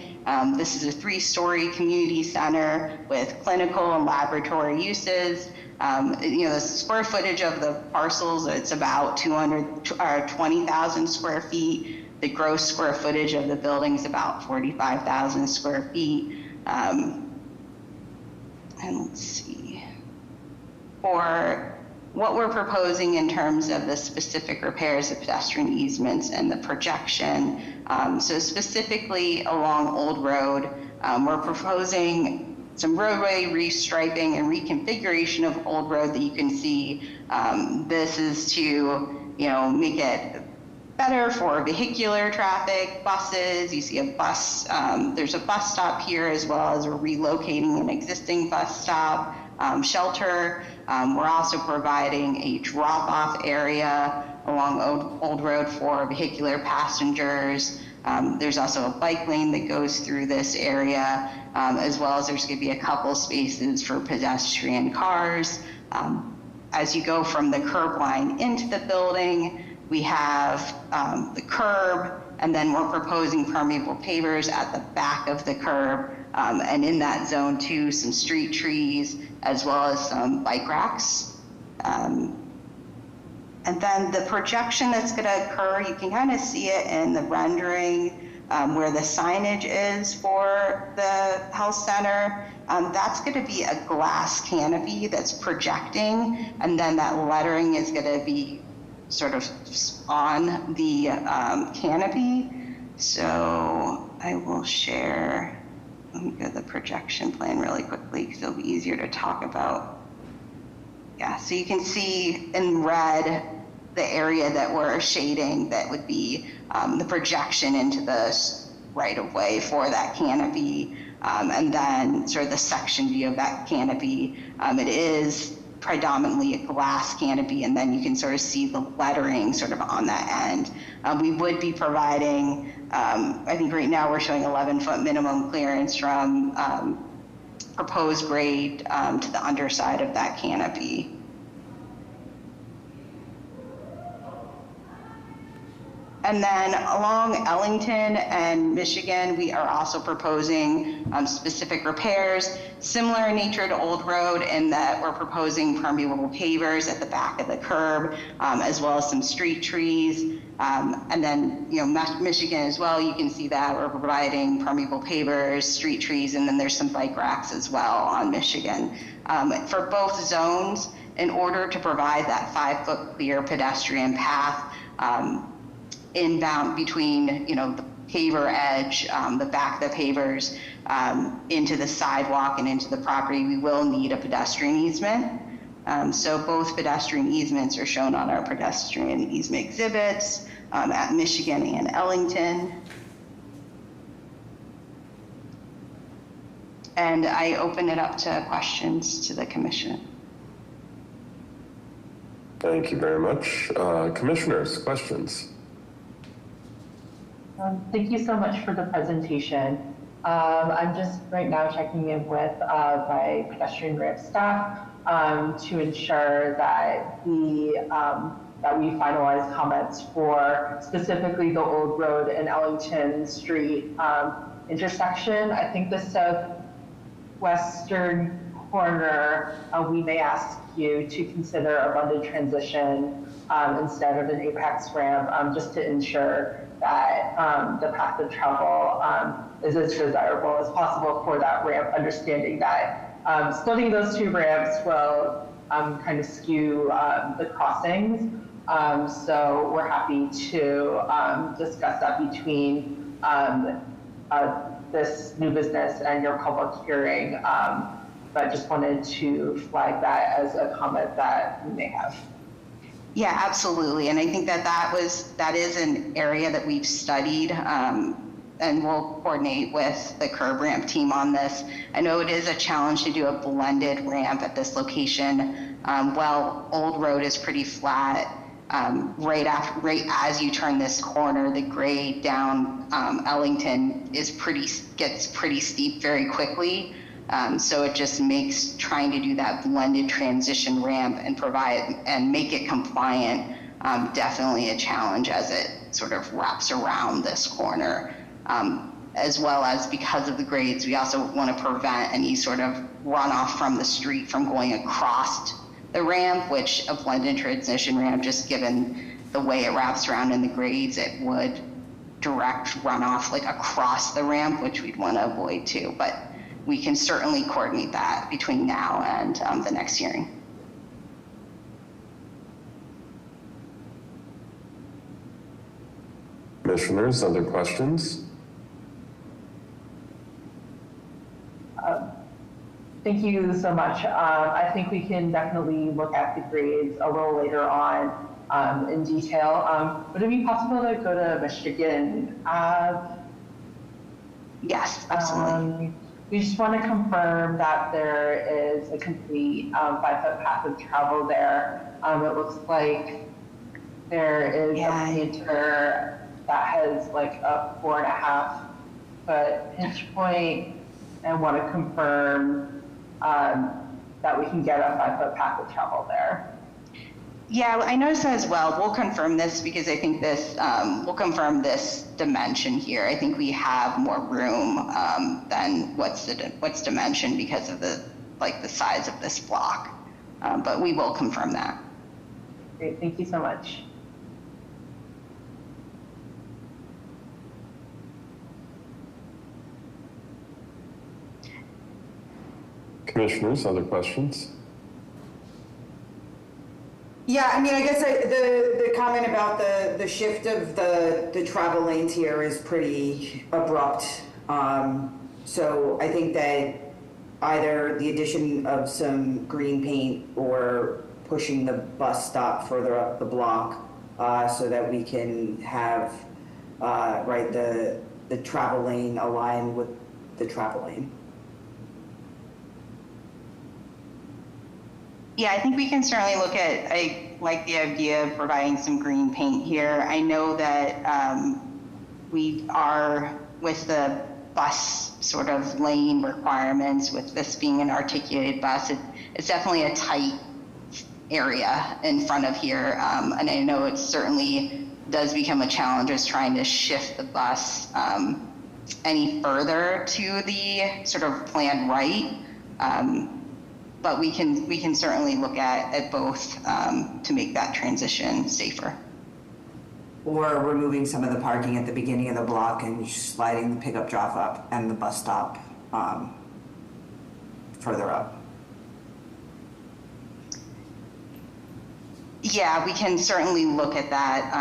This is a 3-story community center with clinical and laboratory uses. The square footage of the parcels, it's about 20,000 square feet. The gross square footage of the building is about 45,000 square feet. And let's see. For what we're proposing in terms of the specific repairs of pedestrian easements and the projection, so specifically along Old Road, we're proposing some roadway restriping and reconfiguration of Old Road that you can see. This is to, make it better for vehicular traffic, buses. You see a bus, there's a bus stop here, as well as we're relocating an existing bus stop, shelter. We're also providing a drop-off area along Old Road for vehicular passengers. There's also a bike lane that goes through this area, as well as there's going to be a couple spaces for pedestrian cars. As you go from the curb line into the building, we have the curb, and then we're proposing permeable pavers at the back of the curb, and in that zone too, some street trees, as well as some bike racks. And then the projection that's going to occur, you can kind of see it in the rendering where the signage is for the health center. That's going to be a glass canopy that's projecting, and then that lettering is going to be sort of on the canopy. So I will share, let me go to the projection plan really quickly because it'll be easier to talk about. Yeah, so you can see in red the area that we're shading that would be the projection into the right of way for that canopy. And then sort of the section view of that canopy. It is predominantly a glass canopy, and then you can sort of see the lettering sort of on that end. We would be providing, I think right now we're showing 11-foot minimum clearance from proposed grade to the underside of that canopy. And then along Ellington and Michigan, we are also proposing specific repairs, similar in nature to Old Road, in that we're proposing permeable pavers at the back of the curb, as well as some street trees. And then, Michigan as well, you can see that we're providing permeable pavers, street trees, and then there's some bike racks as well on Michigan. For both zones, in order to provide that 5-foot clear pedestrian path, inbound between, the paver edge, the back of the pavers, into the sidewalk and into the property, we will need a pedestrian easement. So both pedestrian easements are shown on our pedestrian easement exhibits at Michigan and Ellington. And I open it up to questions to the commission. Thank you very much. Commissioners, questions? Thank you so much for the presentation. I'm just right now checking in with my pedestrian ramp staff to ensure that that we finalize comments for specifically the Old Road and Ellington Street intersection. I think the southwestern corner, we may ask you to consider a bundled transition instead of an apex ramp, just to ensure that the path of travel is as desirable as possible for that ramp, understanding that splitting those two ramps will kind of skew the crossings. So we're happy to discuss that between this new business and your public hearing, but just wanted to flag that as a comment that we may have. Yeah, absolutely. And I think that is an area that we've studied, and we'll coordinate with the curb ramp team on this. I know it is a challenge to do a blended ramp at this location. While Old Road is pretty flat, right as you turn this corner, the grade down Ellington gets pretty steep very quickly. So it just makes trying to do that blended transition ramp and make it compliant definitely a challenge as it sort of wraps around this corner. As well as because of the grades, we also want to prevent any sort of runoff from the street from going across the ramp, which a blended transition ramp, just given the way it wraps around in the grades, it would direct runoff like across the ramp, which we'd want to avoid too. But we can certainly coordinate that between now and the next hearing. Commissioners, other questions? Thank you so much. I think we can definitely look at the grades a little later on in detail. Would it be possible to go to Michigan Ave? Yes, absolutely. We just want to confirm that there is a complete 5-foot path of travel there. It looks like there is a painter that has like a 4.5-foot pinch point, and want to confirm that we can get a 5-foot path of travel there. Yeah, I noticed that as well. We'll confirm this because I think this, we'll confirm this dimension here. I think we have more room than what's dimensioned because of the size of this block. But we will confirm that. Great, thank you so much. Commissioners, other questions? Yeah, I mean, I guess the comment about the shift of the travel lanes here is pretty abrupt. So I think that either the addition of some green paint or pushing the bus stop further up the block so that we can have the travel lane align with the travel lane. Yeah, I think we can certainly look at, I like the idea of providing some green paint here. I know that we are, with the bus sort of lane requirements, with this being an articulated bus, it's definitely a tight area in front of here. And I know it certainly does become a challenge as trying to shift the bus any further to the sort of planned right. But we can certainly look at both to make that transition safer. Or removing some of the parking at the beginning of the block and sliding the pickup drop up and the bus stop further up. Yeah, we can certainly look at that.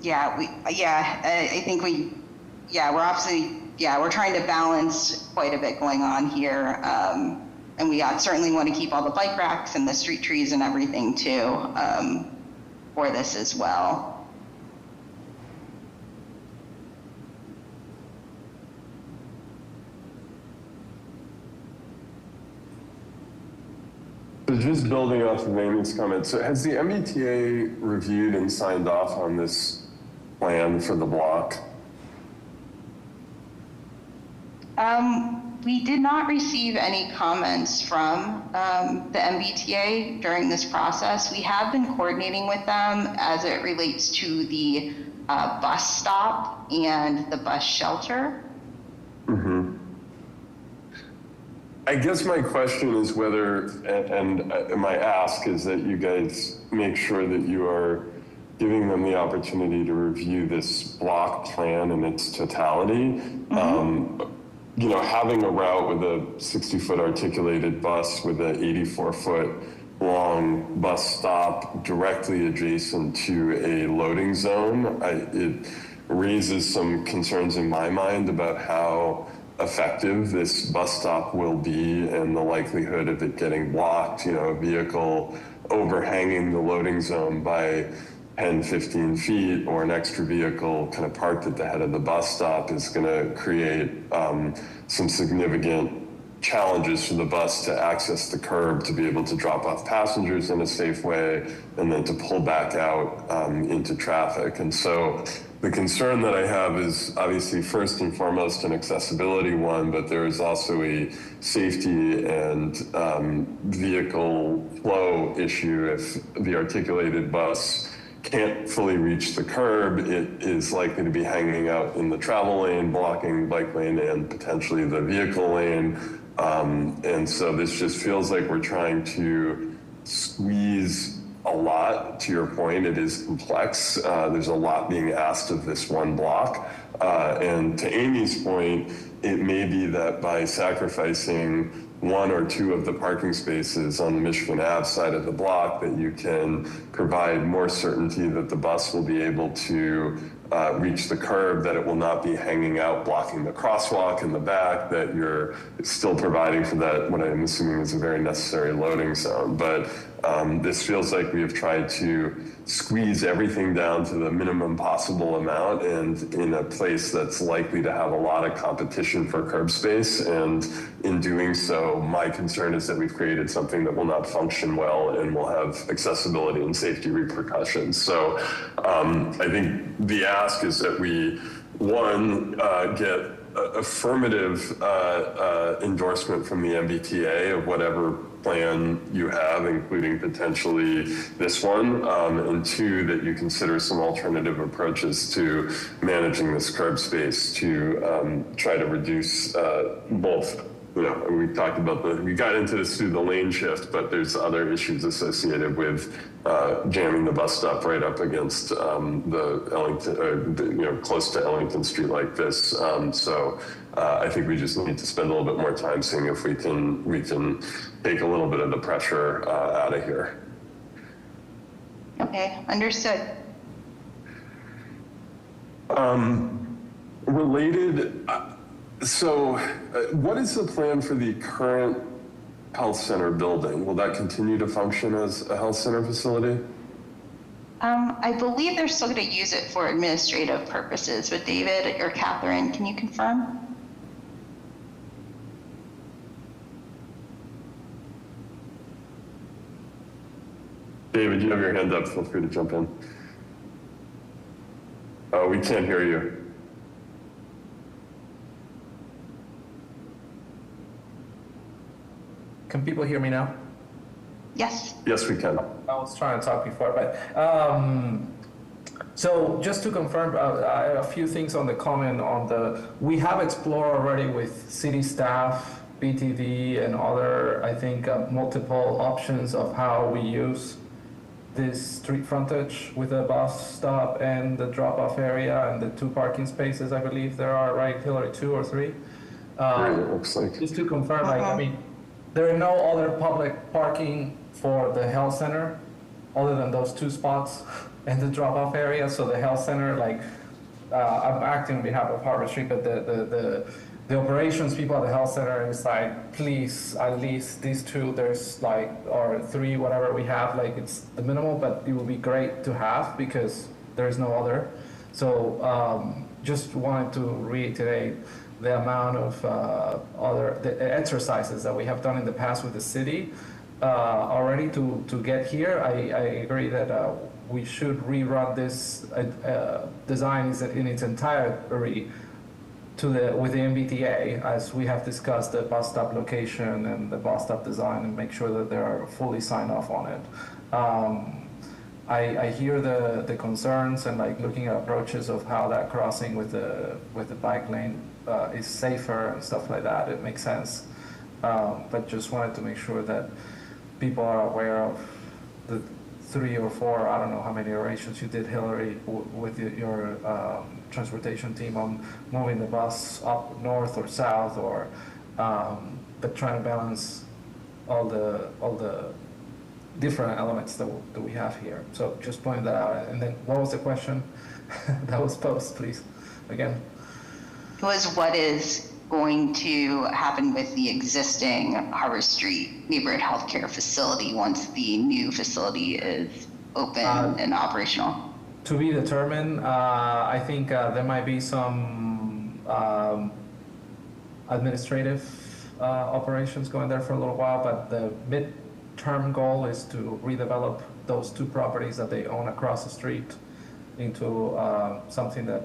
I think we're trying to balance quite a bit going on here. And we certainly want to keep all the bike racks and the street trees and everything too for this as well. So just building off of Amy's comment, so has the MBTA reviewed and signed off on this plan for the block? We did not receive any comments from the MBTA during this process. We have been coordinating with them as it relates to the bus stop and the bus shelter. Mm-hmm. I guess my question is whether, and my ask is that you guys make sure that you are giving them the opportunity to review this block plan in its totality. Mm-hmm. Having a route with a 60-foot articulated bus with an 84-foot long bus stop directly adjacent to a loading zone, it raises some concerns in my mind about how effective this bus stop will be and the likelihood of it getting blocked. A vehicle overhanging the loading zone by 10, 15 feet, or an extra vehicle kind of parked at the head of the bus stop is going to create some significant challenges for the bus to access the curb, to be able to drop off passengers in a safe way, and then to pull back out into traffic. And so the concern that I have is obviously first and foremost an accessibility one, but there is also a safety and vehicle flow issue. If the articulated bus can't fully reach the curb, it is likely to be hanging out in the travel lane, blocking bike lane and potentially the vehicle lane. And so this just feels like we're trying to squeeze a lot. To your point, it is complex. There's a lot being asked of this one block. And to Amy's point, it may be that by sacrificing one or two of the parking spaces on the Michigan Ave side of the block, that you can provide more certainty that the bus will be able to reach the curb, that it will not be hanging out blocking the crosswalk in the back, that you're still providing for that, what I'm assuming is a very necessary loading zone. But this feels like we have tried to squeeze everything down to the minimum possible amount, and in a place that's likely to have a lot of competition for curb space. And in doing so, my concern is that we've created something that will not function well and will have accessibility and safety repercussions. So I think the ask is that we, one, get affirmative endorsement from the MBTA of whatever plan you have, including potentially this one, and two, that you consider some alternative approaches to managing this curb space to try to reduce both. You know, we talked about we got into this through the lane shift, but there's other issues associated with jamming the bus stop right up against the Ellington, close to Ellington Street like this. So I think we just need to spend a little bit more time seeing if we can take a little bit of the pressure out of here. Okay, understood. Related. So what is the plan for the current health center building? Will that continue to function as a health center facility? I believe they're still going to use it for administrative purposes, but David or Catherine, can you confirm? David, you have your hand up. Feel free to jump in. We can't hear you. Can people hear me now? Yes. Yes, we can. I was trying to talk before, but so just to confirm, a few things on the comment on we have explored already with city staff, BTD, and other, I think, multiple options of how we use this street frontage with the bus stop and the drop-off area and the 2 parking spaces, I believe there are, right, Hillary, 2 or 3? It looks like. Just to confirm, I mean, there are no other public parking for the health center other than those 2 spots and the drop-off area. So the health center, I'm acting on behalf of Harvard Street, but the operations people at the health center is like, please, at least these 2, there's or 3, whatever we have, it's the minimal, but it would be great to have because there is no other. So just wanted to reiterate the amount of the exercises that we have done in the past with the city already to get here. I agree that we should rerun this design in its entirety with the MBTA, as we have discussed the bus stop location and the bus stop design, and make sure that they are fully signed off on it. I hear the concerns and looking at approaches of how that crossing with the bike lane is safer and stuff like that. It makes sense, but just wanted to make sure that people are aware of the 3 or 4, I don't know how many iterations you did, Hillary, with your transportation team on moving the bus up north or south, or but trying to balance all the different elements that we have here. So just pointing that out. And then what was the question that was posed, please, again? It was what is going to happen with the existing Harvard Street neighborhood healthcare facility once the new facility is open and operational? To be determined. I think there might be some administrative operations going there for a little while, but the mid-term goal is to redevelop those 2 properties that they own across the street into something that,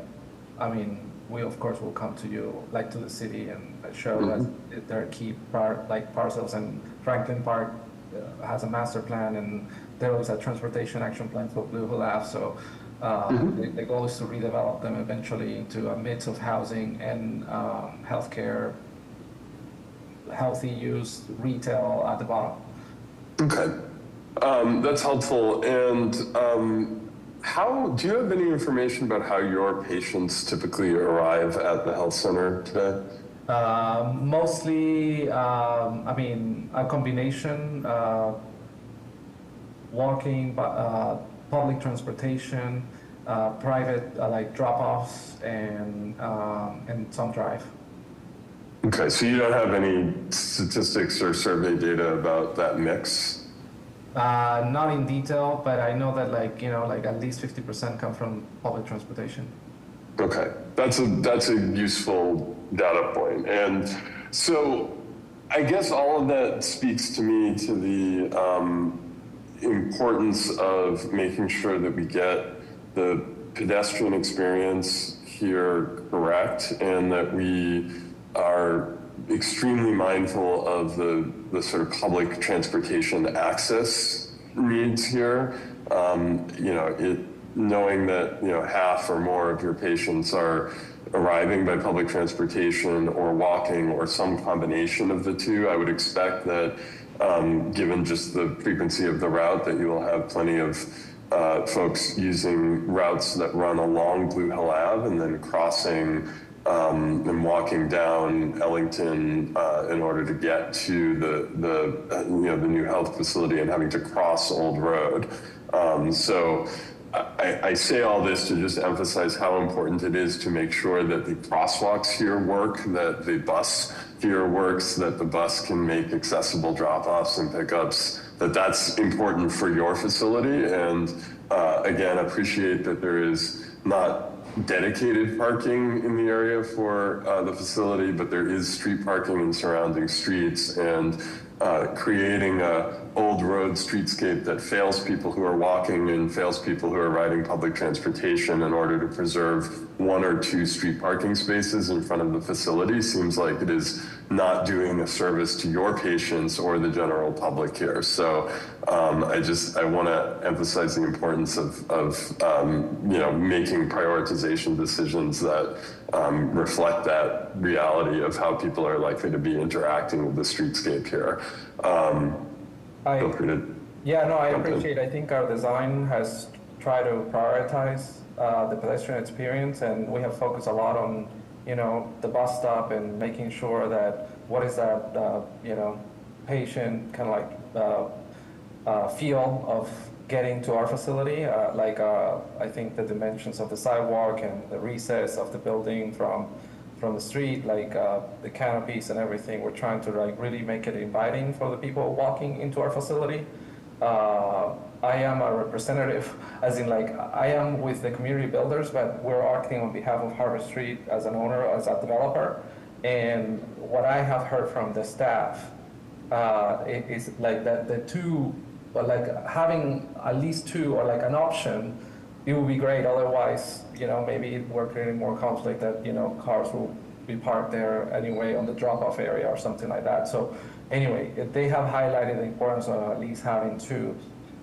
I mean, we of course will come to you, like to the city, and show that they're key parcels. And Franklin Park has a master plan, and there is a transportation action plan for Blue Hill Ave. So the goal is to redevelop them eventually into a mix of housing and healthcare, healthy use, retail at the bottom. Okay, that's helpful. And do you have any information about how your patients typically arrive at the health center today? Mostly, I mean, a combination, walking, public transportation, private, like drop-offs, and some drive. Okay, so you don't have any statistics or survey data about that mix? Not in detail, but I know that like at least 50% come from public transportation. Okay, that's a useful data point. And so I guess all of that speaks to me to the importance of making sure that we get the pedestrian experience here correct, and that we are extremely mindful of the sort of public transportation access needs here. Knowing that half or more of your patients are arriving by public transportation or walking or some combination of the two, I would expect that given just the frequency of the route, that you will have plenty of folks using routes that run along Blue Hill Ave and then crossing and walking down Ellington in order to get to the new health facility and having to cross Old Road. So I say all this to just emphasize how important it is to make sure that the crosswalks here work, that the bus here works, that the bus can make accessible drop-offs and pickups, that's important for your facility. And again, appreciate that there is not dedicated parking in the area for the facility, but there is street parking in surrounding streets, and creating a old road streetscape that fails people who are walking and fails people who are riding public transportation in order to preserve 1 or 2 street parking spaces in front of the facility seems like it is not doing a service to your patients or the general public here. So I want to emphasize the importance of making prioritization decisions that reflect that reality of how people are likely to be interacting with the streetscape here. Feel free to I appreciate. I think our design has tried to prioritize the pedestrian experience, and we have focused a lot on the bus stop and making sure that what is that patient kind of like feel of getting to our facility. I think the dimensions of the sidewalk and the recess of the building from the street, the canopies and everything, we're trying to really make it inviting for the people walking into our facility. I am a representative, as in I am with the community builders, but we're acting on behalf of Harvard Street as an owner, as a developer. And what I have heard from the staff is that the two, having at least 2 or an option, it would be great. Otherwise, maybe we're creating more conflict that, cars will be parked there anyway on the drop-off area or something like that. So anyway, they have highlighted the importance of at least having 2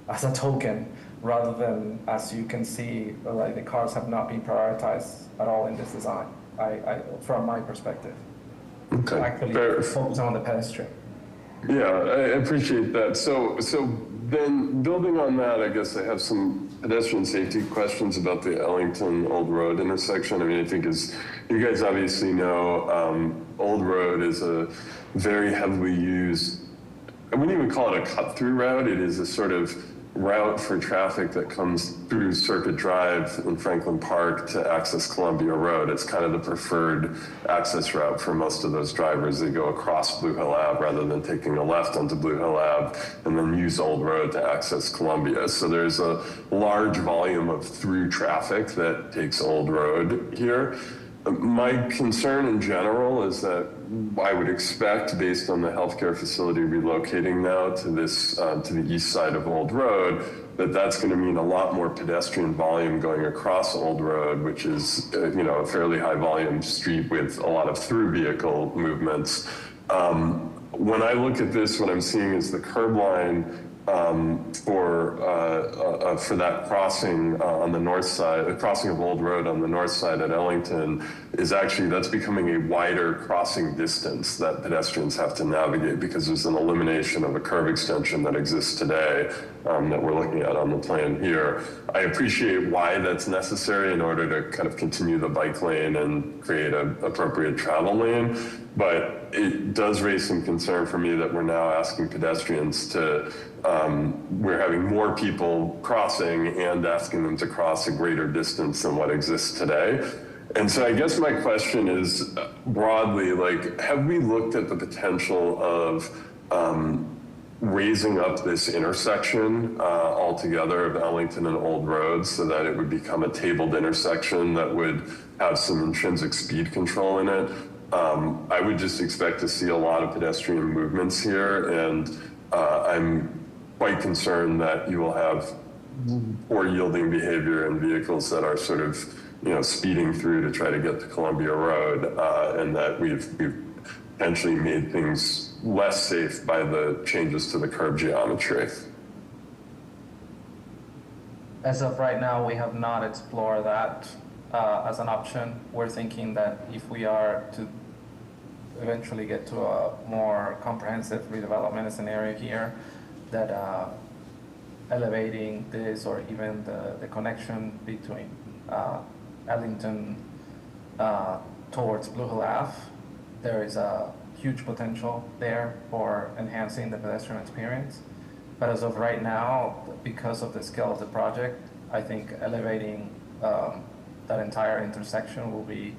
as a token, rather than, as you can see, the cars have not been prioritized at all in this design, from my perspective. Okay. Actually, focus on the pedestrian. Yeah, I appreciate that. So then building on that, I guess I have some pedestrian safety questions about the Ellington Old Road intersection. I mean, I think as you guys obviously know, Old Road is a very heavily used, I wouldn't even call it a cut-through route. It is a sort of route for traffic that comes through Circuit Drive in Franklin Park to access Columbia Road. It's kind of the preferred access route for most of those drivers. They go across Blue Hill Ave rather than taking a left onto Blue Hill Ave and then use Old Road to access Columbia. So there's a large volume of through traffic that takes Old Road here. My concern in general is that I would expect, based on the healthcare facility relocating now to this to the east side of Old Road, that that's going to mean a lot more pedestrian volume going across Old Road, which is a fairly high volume street with a lot of through vehicle movements. When I look at this, what I'm seeing is the curb line for that crossing on the north side, the crossing of Old Road on the north side at Ellington, is actually, that's becoming a wider crossing distance that pedestrians have to navigate because there's an elimination of a curb extension that exists today that we're looking at on the plan here. I appreciate why that's necessary in order to kind of continue the bike lane and create an appropriate travel lane, but it does raise some concern for me that we're now asking pedestrians to, we're having more people crossing and asking them to cross a greater distance than what exists today. And so I guess my question is broadly, like, have we looked at the potential of raising up this intersection altogether of Ellington and Old Road so that it would become a tabled intersection that would have some intrinsic speed control in it? I would just expect to see a lot of pedestrian movements here, and I'm quite concerned that you will have poor yielding behavior in vehicles that are sort of, speeding through to try to get to Columbia Road, and that we've potentially made things less safe by the changes to the curb geometry. As of right now, we have not explored that as an option. We're thinking that if we are to eventually get to a more comprehensive redevelopment scenario here, that elevating this or even the connection between Ellington towards Blue Hill Ave, there is a huge potential there for enhancing the pedestrian experience. But as of right now, because of the scale of the project, I think elevating that entire intersection will be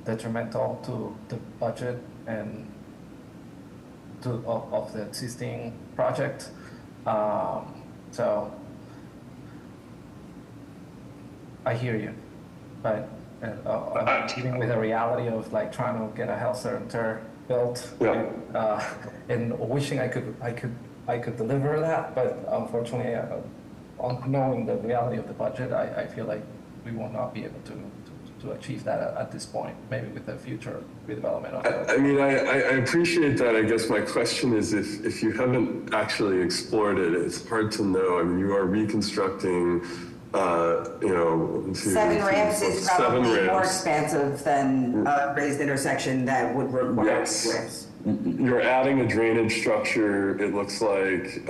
detrimental to the budget and of the existing project. So I hear you, but I'm dealing with the reality of like trying to get a health center built, and wishing I could deliver that, but unfortunately, knowing the reality of the budget, I feel like we will not be able to achieve that at this point, maybe with the future redevelopment of it. I mean, I appreciate that. I guess my question is, if you haven't actually explored it, it's hard to know. I mean, you are reconstructing, 7 ramps is probably more expansive than a raised intersection that would require ramps. You're adding a drainage structure. It looks like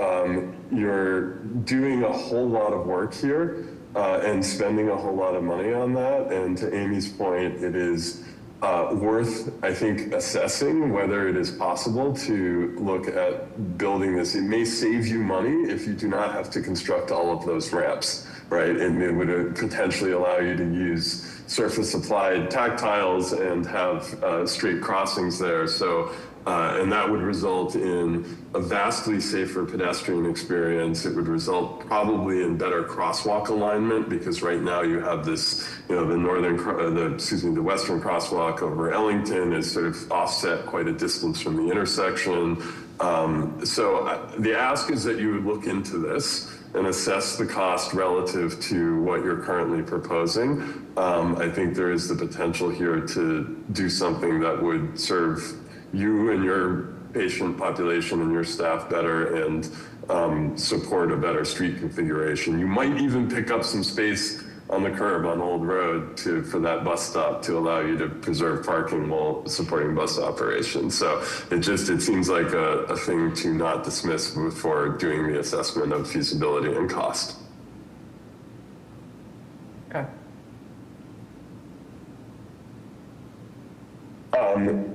you're doing a whole lot of work here and spending a whole lot of money on that. And to Amy's point, it is worth, I think, assessing whether it is possible to look at building this. It may save you money if you do not have to construct all of those ramps, right? And it would potentially allow you to use surface applied tactiles and have straight crossings there. So, and that would result in a vastly safer pedestrian experience. It would result probably in better crosswalk alignment, because right now you have this, the western crosswalk over Ellington is sort of offset quite a distance from the intersection. So the ask is that you would look into this and assess the cost relative to what you're currently proposing. I think there is the potential here to do something that would serve you and your patient population and your staff better and support a better street configuration. You might even pick up some space on the curb on Old Road for that bus stop to allow you to preserve parking while supporting bus operations. So it seems like a thing to not dismiss before doing the assessment of feasibility and cost. Okay.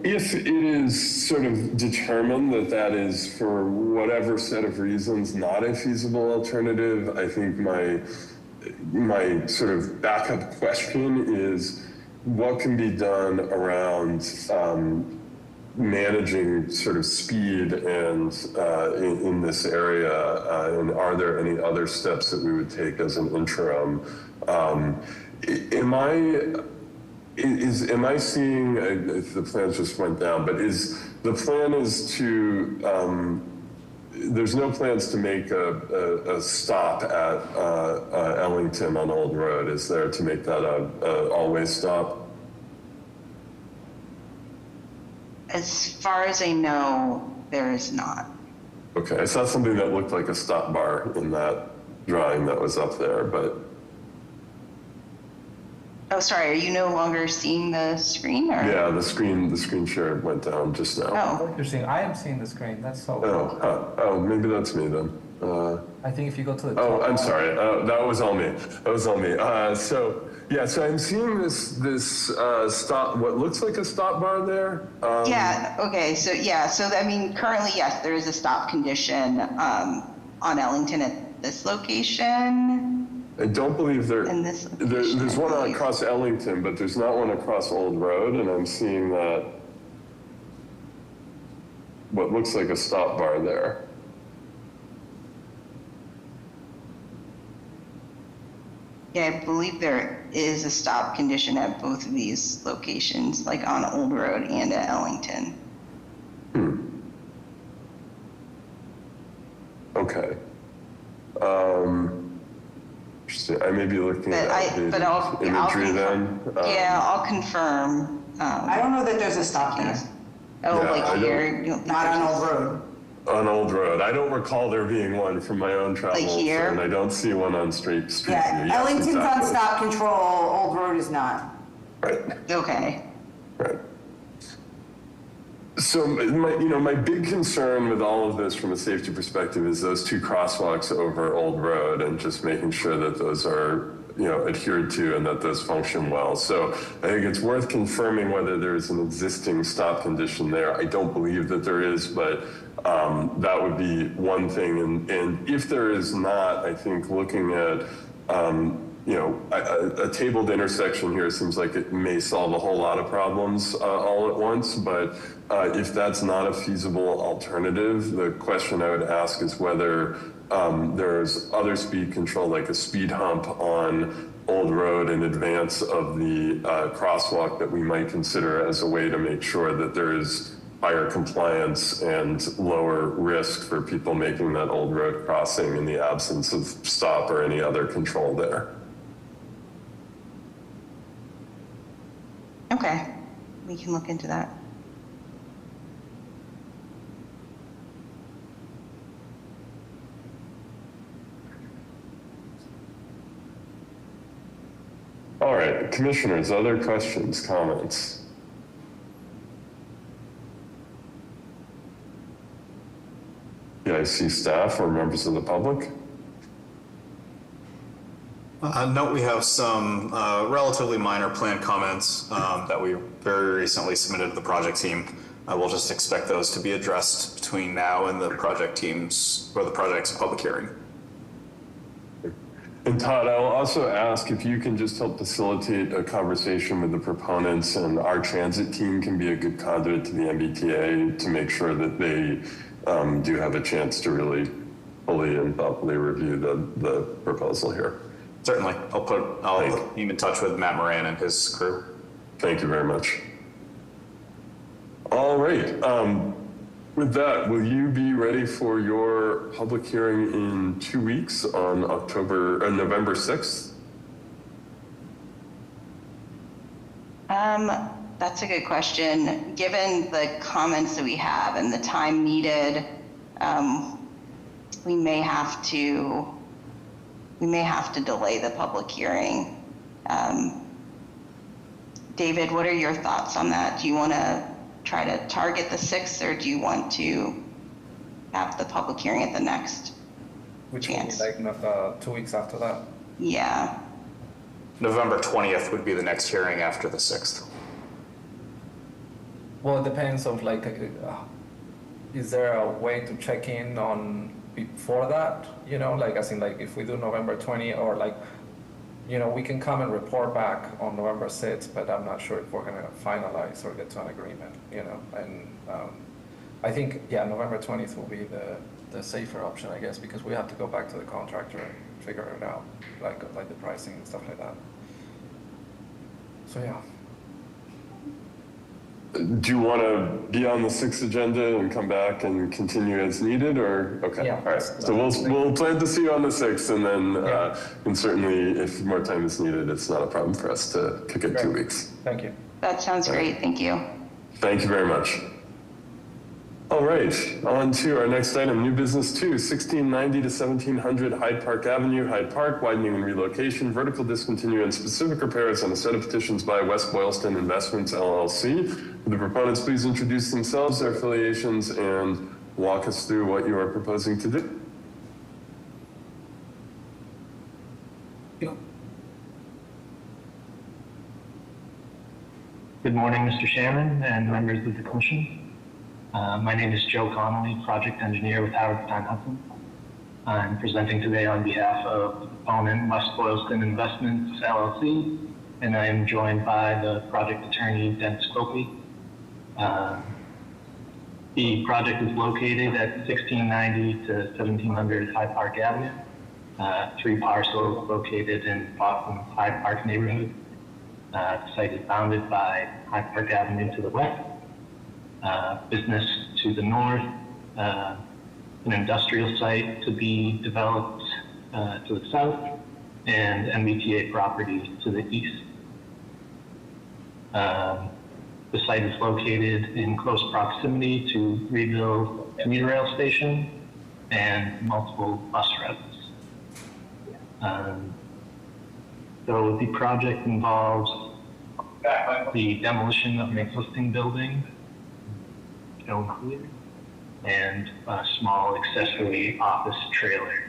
If it is sort of determined that that is, for whatever set of reasons, not a feasible alternative, I think my sort of backup question is what can be done around managing sort of speed and in this area, and are there any other steps that we would take as an interim? am I seeing, if the plans just went down, but the plan is to, there's no plans to make a stop at Ellington on Old Road, is there, to make that a always stop? As far as I know, there is not. Okay, I saw something that looked like a stop bar in that drawing that was up there, but. Oh, sorry, are you no longer seeing the screen? Or? Yeah, the screen share went down just now. Oh. You're seeing, I am seeing the screen, that's so. Oh, oh, maybe that's me then. I think if you go to the. Oh, I'm sorry, that was all me. That was all me. So I'm seeing this stop, what looks like a stop bar there. Yeah, okay, so I mean, currently, yes, there is a stop condition on Ellington at this location. I don't believe there's one across Ellington, but there's not one across Old Road, and I'm seeing that what looks like a stop bar there. Yeah, I believe there is a stop condition at both of these locations, like on Old Road and at Ellington. Okay. Interesting. I may be looking at imagery then. I'll confirm. I don't know that there's a stop there. Oh, Yeah, like here? Not on Old Road. On Old Road. I don't recall there being one from my own travels. Like here? And I don't see one on Street View. Yeah, Yes, Ellington's exactly. on stop control, Old Road is not. Right. Okay. Right. So my big concern with all of this from a safety perspective is those two crosswalks over Old Road and just making sure that those are, adhered to and that those function well. So I think it's worth confirming whether there's an existing stop condition there. I don't believe that there is, but that would be one thing. And if there is not, I think looking at, a tabled intersection here seems like it may solve a whole lot of problems all at once, but if that's not a feasible alternative, the question I would ask is whether there's other speed control, like a speed hump on Old Road in advance of the crosswalk that we might consider as a way to make sure that there is higher compliance and lower risk for people making that Old Road crossing in the absence of stop or any other control there. Okay, we can look into that. All right, commissioners, other questions, comments? Yeah, I see staff or members of the public. Note we have some relatively minor plan comments that we very recently submitted to the project team. We'll just expect those to be addressed between now and the project teams or the project's public hearing. And Todd, I'll also ask if you can just help facilitate a conversation with the proponents, and our transit team can be a good conduit to the MBTA to make sure that they do have a chance to really fully and thoughtfully review the proposal here. Certainly. I'll keep in touch with Matt Moran and his crew. Thank you very much. All right. With that, will you be ready for your public hearing in 2 weeks on November 6th? That's a good question. Given the comments that we have and the time needed, we may have to delay the public hearing. David, what are your thoughts on that? Do you want to try to target the 6th, or do you want to have the public hearing at the next chance? Which will be like 2 weeks after that? Yeah. November 20th would be the next hearing after the 6th. Well, it depends of is there a way to check in on before that? As in if we do November 20 or we can come and report back on November 6th, but I'm not sure if we're going to finalize or get to an agreement, and I think, November 20th will be the safer option, I guess, because we have to go back to the contractor and figure it out, like the pricing and stuff like that. So, yeah. Do you want to be on the 6th agenda and come back and continue as needed, or okay? Yeah. All right. So we'll plan to see you on the 6th, and then and certainly if more time is needed, it's not a problem for us to kick it 2 weeks. Thank you. That sounds great. Thank you. Thank you very much. All right, on to our next item, new business 2, 1690 to 1700 Hyde Park Avenue, Hyde Park, widening and relocation, vertical discontinuance, specific repairs on a set of petitions by West Boylston Investments LLC. Would the proponents please introduce themselves, their affiliations, and walk us through what you are proposing to do? Good morning, Mr. Chairman and members of the Commission. My name is Joe Connolly, project engineer with Howard Stein Hudson. I'm presenting today on behalf of the proponent West Boylston Investments LLC, and I am joined by the project attorney Dennis Cropey. The project is located at 1690 to 1700 Hyde Park Avenue, 3 parcels located in Boston's Hyde Park neighborhood. The site is bounded by Hyde Park Avenue to the west, business to the north, an industrial site to be developed to the south, and MBTA property to the east. The site is located in close proximity to Reedville commuter rail station and multiple bus routes. So the project involves the demolition of an existing building, shown here, and a small accessory office trailer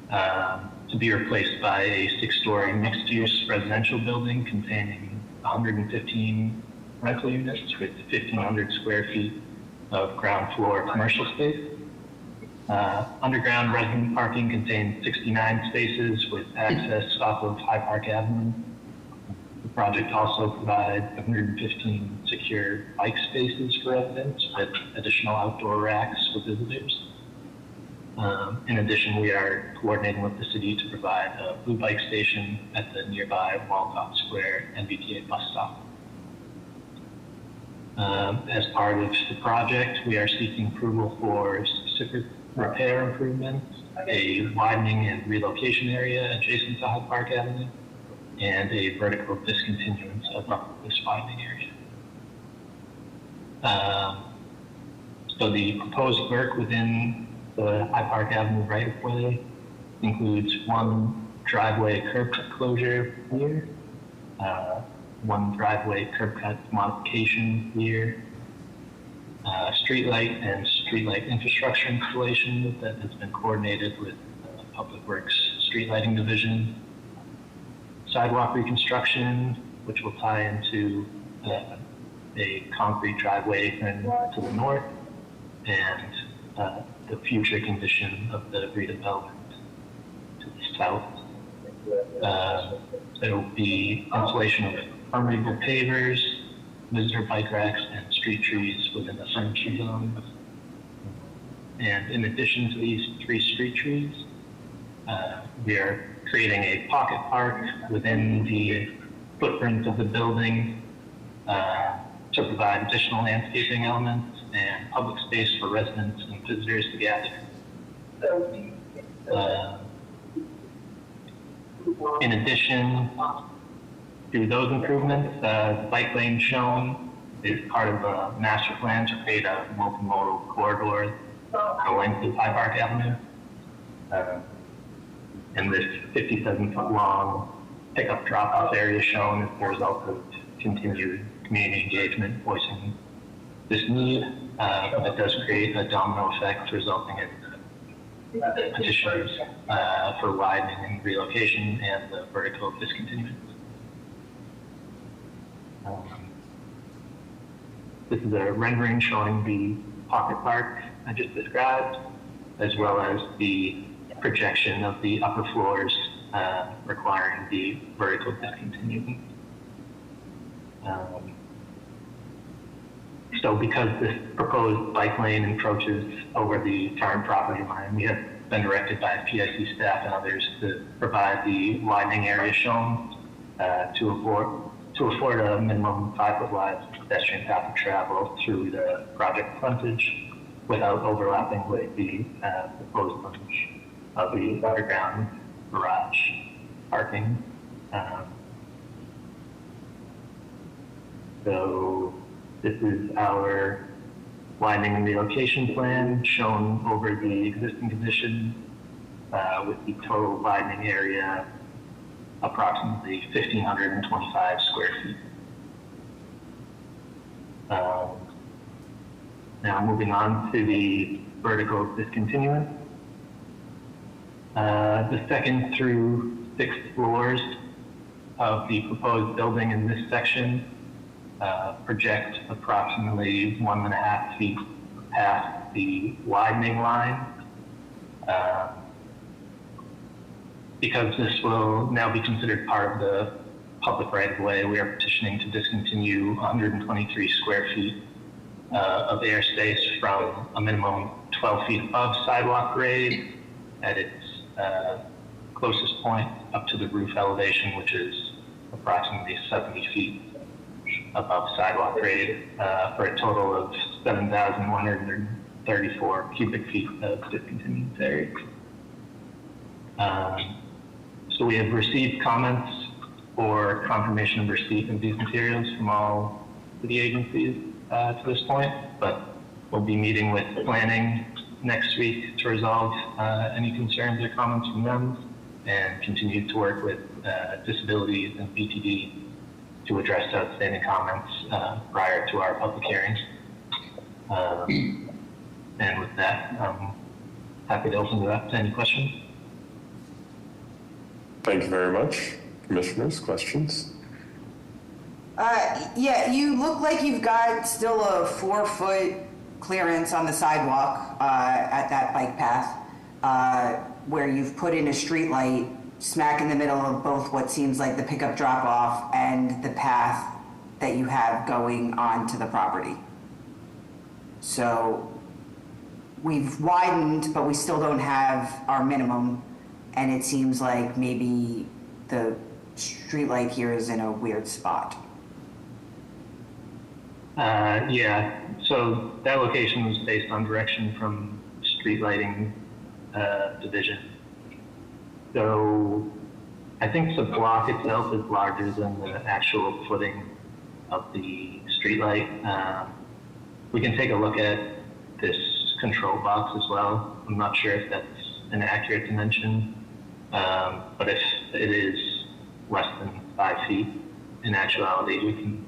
to be replaced by a 6-story mixed-use residential building containing 115 rental units with 1,500 square feet of ground floor commercial space. Underground resident parking contains 69 spaces with access off of Hyde Park Avenue. The project also provides 115 secure bike spaces for residents with additional outdoor racks for visitors. In addition, we are coordinating with the city to provide a blue bike station at the nearby Walcott Square MBTA bus stop. As part of the project, we are seeking approval for specific repair improvements, a widening and relocation area adjacent to Hyde Park Avenue, and a vertical discontinuance of this widening area. So the proposed work within the Hyde Park Avenue right-of-way includes 1 driveway curb cut closure here, 1 driveway curb cut modification here, streetlight and streetlight infrastructure installation that has been coordinated with Public Works Street Lighting Division, sidewalk reconstruction, which will tie into a concrete driveway apron to the north, and the future condition of the redevelopment to the south. There will be installation of permeable pavers, visitor bike racks, and street trees within the cemetery zone. And in addition to these 3 street trees, we are creating a pocket park within the footprint of the building to provide additional landscaping elements and public space for residents and visitors to gather. In addition to those improvements, the bike lane shown is part of a master plan to create a multimodal corridor the length of Hyde Park Avenue. And this 57-foot long pickup drop-off area shown is the result of continued community engagement voicing this need. It does create a domino effect resulting in petitions for widening and relocation and the vertical discontinuance. This is a rendering showing the pocket park I just described, as well as the projection of the upper floors requiring the vertical discontinuance. So because this proposed bike lane encroaches over the current property line, we have been directed by PIC staff and others to provide the widening area shown to to afford a minimum 5-foot wide pedestrian path of travel through the project frontage without overlapping with the proposed frontage of the underground garage parking. So this is our widening and relocation plan shown over the existing condition with the total widening area approximately 1,525 square feet. Now moving on to the vertical discontinuance. The second through 6th floors of the proposed building in this section project approximately 1.5 feet past the widening line. Because this will now be considered part of the public right-of-way, we are petitioning to discontinue 123 square feet of airspace from a minimum 12 feet above sidewalk grade at its closest point up to the roof elevation, which is approximately 70 feet above sidewalk grade, for a total of 7,134 cubic feet of discontinuance area. So we have received comments or confirmation of receipt of these materials from all city agencies to this point, but we'll be meeting with planning next week to resolve any concerns or comments from them and continue to work with disabilities and BTD to address outstanding comments prior to our public hearing. And with that, I'm happy to open it up to any questions. Thank you very much. Commissioners, questions? Yeah, you look like you've got still a 4-foot clearance on the sidewalk at that bike path where you've put in a street light smack in the middle of both what seems like the pickup drop off and the path that you have going onto the property. So we've widened, but we still don't have our minimum. And it seems like maybe the street light here is in a weird spot. Yeah, so that location was based on direction from street lighting division. So I think the block itself is larger than the actual footing of the street light. We can take a look at this control box as well. I'm not sure if that's an accurate dimension, but if it is less than 5 feet, in actuality, we can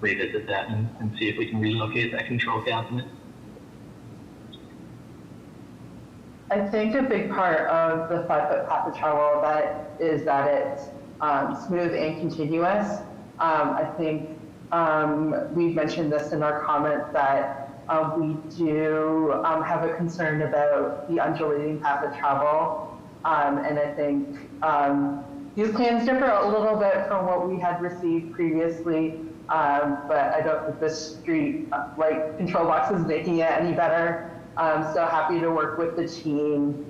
revisit that and see if we can relocate that control cabinet. I think a big part of the 5-foot path of travel is that it's smooth and continuous. I think we've mentioned this in our comments that we do have a concern about the undulating path of travel. And I think these plans differ a little bit from what we had received previously, but I don't think this street light control box is making it any better. So happy to work with the team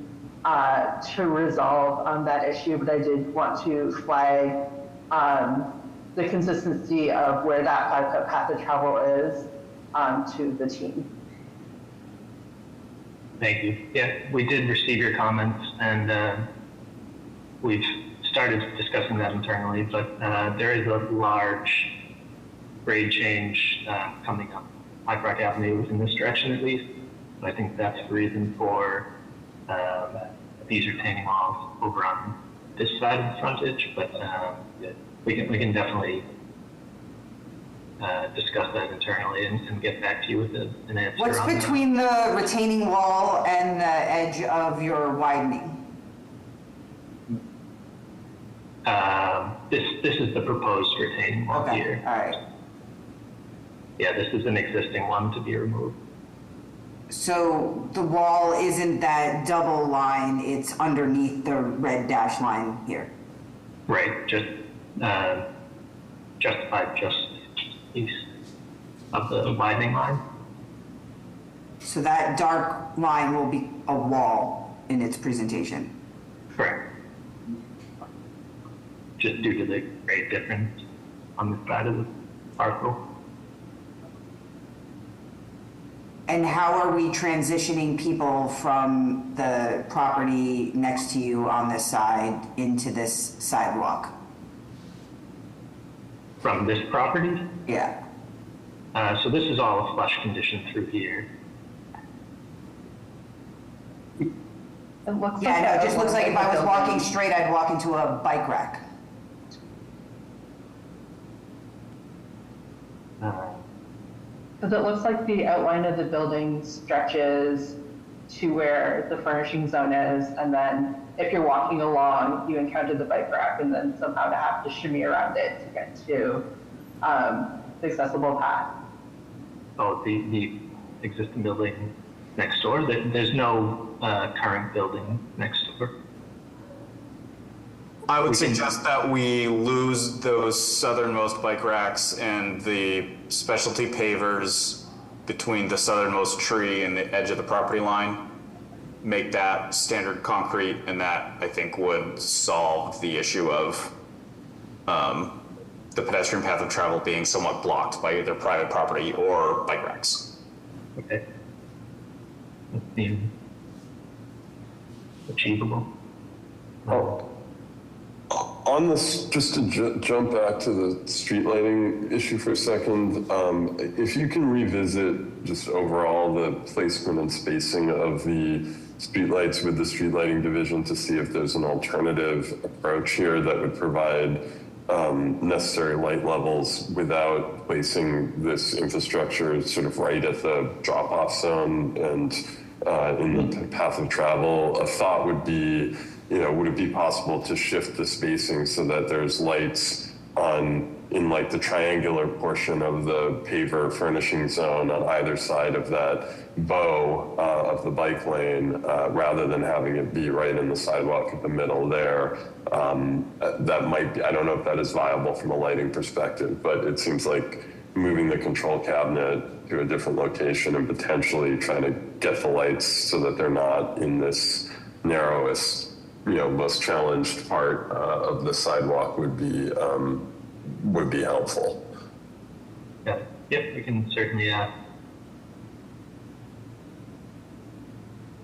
to resolve that issue, but I did want to flag the consistency of where that 5-foot path of travel is to the team. Thank you. Yeah, we did receive your comments, and we've started discussing that internally, but there is a large grade change coming up Hyde Park Avenue in this direction at least. I think that's the reason for these retaining walls over on this side of the frontage, but we can definitely discuss that internally and get back to you with an answer. What's on between the retaining wall and the edge of your widening? This is the proposed retaining wall here. All right. Yeah, this is an existing one to be removed. So the wall isn't that double line, it's underneath the red dash line here. Right, just justified just east of the widening line. So that dark line will be a wall in its presentation. Correct. just due to the grade difference on the side of the parcel. And how are we transitioning people from the property next to you on this side into this sidewalk? From this property? Yeah. So this is all a flush condition through here. It looks Yeah, like no, it that just looks like if I was building- walking straight, I'd walk into a bike rack. Because it looks like the outline of the building stretches to where the furnishing zone is, and then if you're walking along, you encounter the bike rack, and then somehow to have to shimmy around it to get to the accessible path. Oh, the existing building next door? There's no current building next door. I would suggest that we lose those southernmost bike racks and the specialty pavers between the southernmost tree and the edge of the property line. Make that standard concrete, and that, I think, would solve the issue of the pedestrian path of travel being somewhat blocked by either private property or bike racks. Okay. That seems achievable. Oh. On this, just to jump back to the street lighting issue for a second, if you can revisit just overall the placement and spacing of the streetlights with the street lighting division to see if there's an alternative approach here that would provide necessary light levels without placing this infrastructure sort of right at the drop-off zone and in the path of travel. A thought would be, would it be possible to shift the spacing so that there's lights in like the triangular portion of the paver furnishing zone on either side of that bow of the bike lane, rather than having it be right in the sidewalk at the middle there. That might be, I don't know if that is viable from a lighting perspective, but it seems like moving the control cabinet to a different location and potentially trying to get the lights so that they're not in this narrowest, most challenged part of the sidewalk would be helpful. Yeah. Yep, we can certainly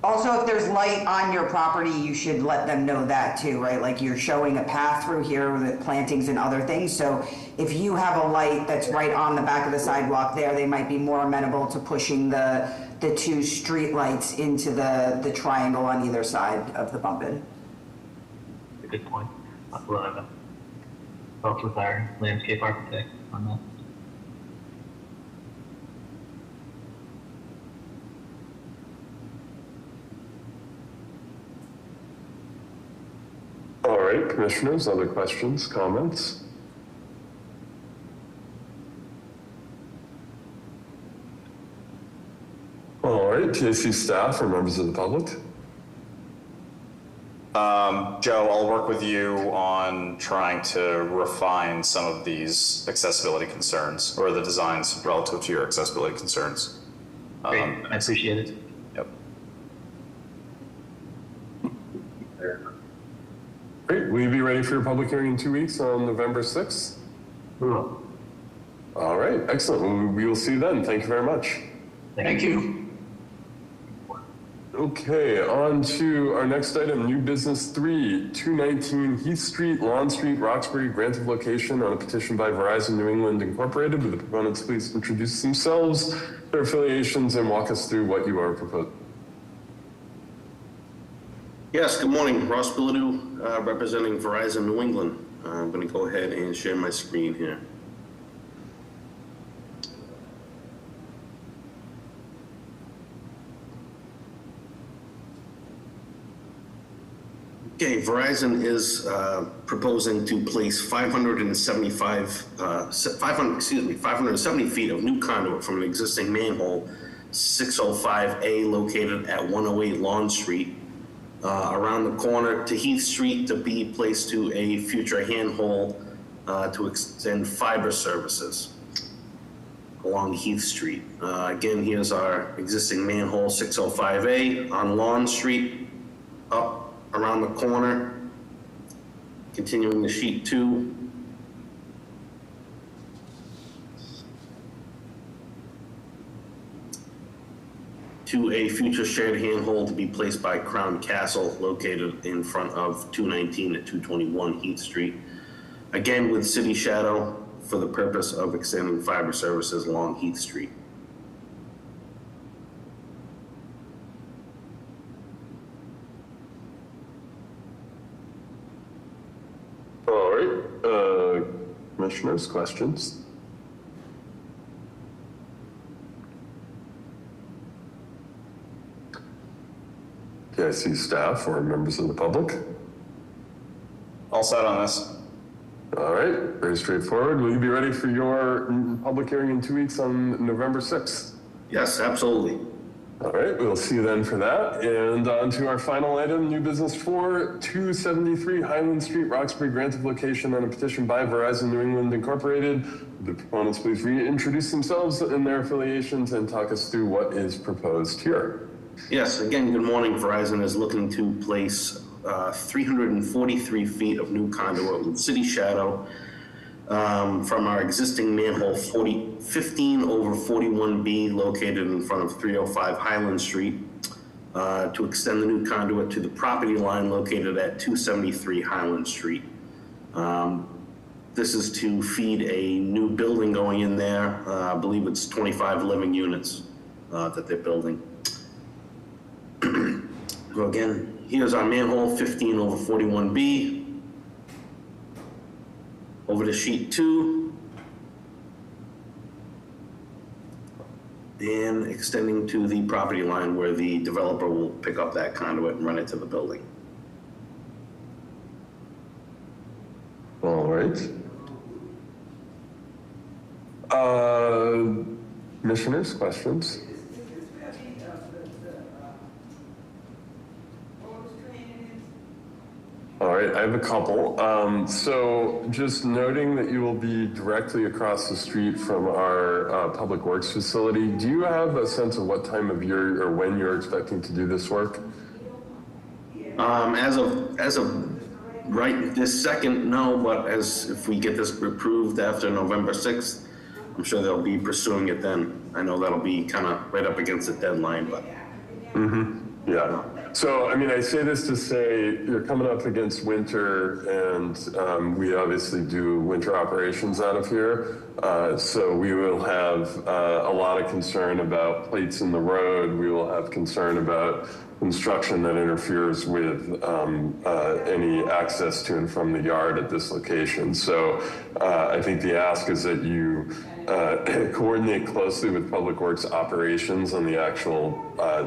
Also, if there's light on your property, you should let them know that too, right? Like you're showing a path through here with plantings and other things. So if you have a light that's right on the back of the sidewalk there, they might be more amenable to pushing the two street lights into the triangle on either side of the bump-in. a good point. I'll talk with our landscape architect on that. All right, commissioners, other questions, comments? All right, TAC staff or members of the public? Joe, I'll work with you on trying to refine some of these accessibility concerns or the designs relative to your accessibility concerns. Great, I appreciate it. Yep. Great, will you be ready for your public hearing in 2 weeks on November 6th? Cool. All right, excellent. We will see you then. Thank you very much. Thank you. Okay, on to our next item, new business 3, 219 Heath Street, Lawn Street, Roxbury, grant of location on a petition by Verizon New England Incorporated. Would the proponents please introduce themselves, their affiliations, and walk us through what you are proposing? Yes, good morning. Ross Bilodeau, representing Verizon New England. I'm going to go ahead and share my screen here. Okay, Verizon is proposing to place 570 feet of new conduit from an existing manhole, 605A, located at 108 Lawn Street, around the corner to Heath Street to be placed to a future handhole to extend fiber services along Heath Street. Again, here's our existing manhole, 605A on Lawn Street, up around the corner Continuing to sheet 2. To a future shared handhold to be placed by Crown Castle located in front of 219 at 221 Heath Street. Again with city shadow for the purpose of extending fiber services along Heath Street. All right, commissioners, questions? Okay, I see staff or members of the public. All set on this. All right, very straightforward. Will you be ready for your public hearing in 2 weeks on November 6th? Yes, absolutely. All right, we'll see you then for that. And on to our final item, new business 4, 273 Highland Street, Roxbury, grant of location on a petition by Verizon New England Incorporated. The proponents please reintroduce themselves and their affiliations and talk us through what is proposed here. Yes, again, good morning. Verizon is looking to place 343 feet of new conduit with city shadow from our existing manhole 15 over 41B located in front of 305 Highland Street to extend the new conduit to the property line located at 273 Highland Street. This is to feed a new building going in there. I believe it's 25 living units that they're building. So again, here's our manhole 15 over 41B. Over to sheet 2. And extending to the property line where the developer will pick up that conduit and run it to the building. All right. Commissioners, questions? All right, I have a couple. So just noting that you will be directly across the street from our Public Works facility, do you have a sense of what time of year or when you're expecting to do this work? As of right this second, no, but if we get this approved after November 6th, I'm sure they'll be pursuing it then. I know that'll be kind of right up against the deadline, but. Yeah. So, I mean, I say this to say you're coming up against winter, and we obviously do winter operations out of here. So we will have a lot of concern about plates in the road. We will have concern about construction that interferes with any access to and from the yard at this location. So I think the ask is that you coordinate closely with Public Works operations on the actual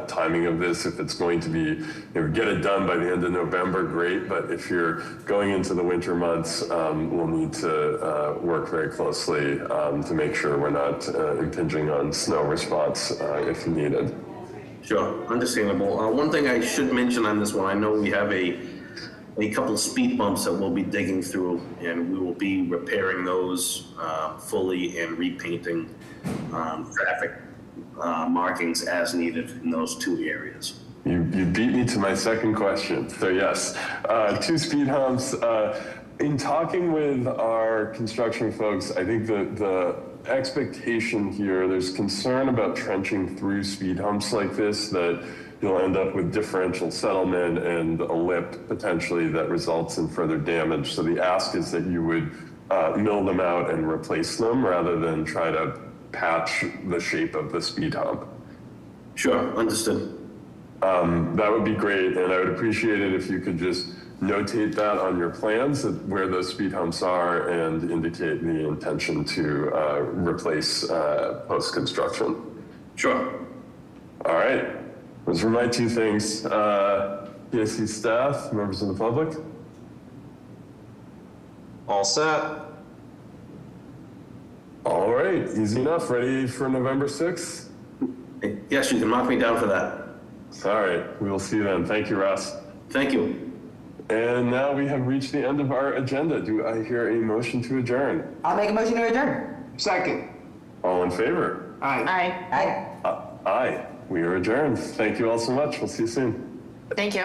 timing of this. If it's going to be, get it done by the end of November, great. But if you're going into the winter months, we'll need to work very closely to make sure we're not impinging on snow response if needed. Sure, understandable. One thing I should mention on this one, I know we have a couple speed bumps that we'll be digging through, and we will be repairing those fully and repainting traffic markings as needed in those two areas. You beat me to my second question. So yes, 2 speed humps. In talking with our construction folks, I think the expectation here, there's concern about trenching through speed humps like this, that you'll end up with differential settlement and a lip potentially that results in further damage. So the ask is that you would mill them out and replace them rather than try to patch the shape of the speed hump. Sure, understood. That would be great, and I would appreciate it if you could just notate that on your plans where those speed humps are and indicate the intention to replace post-construction. Sure. All right. Those were my 2 things. PSC staff, members of the public? All set. All right, easy enough. Ready for November 6th? Yes, you can mark me down for that. All right, we will see you then. Thank you, Russ. Thank you. And now we have reached the end of our agenda. Do I hear a motion to adjourn? I'll make a motion to adjourn. Second. All in favor? Aye. Aye. Aye. We are adjourned. Thank you all so much. We'll see you soon. Thank you.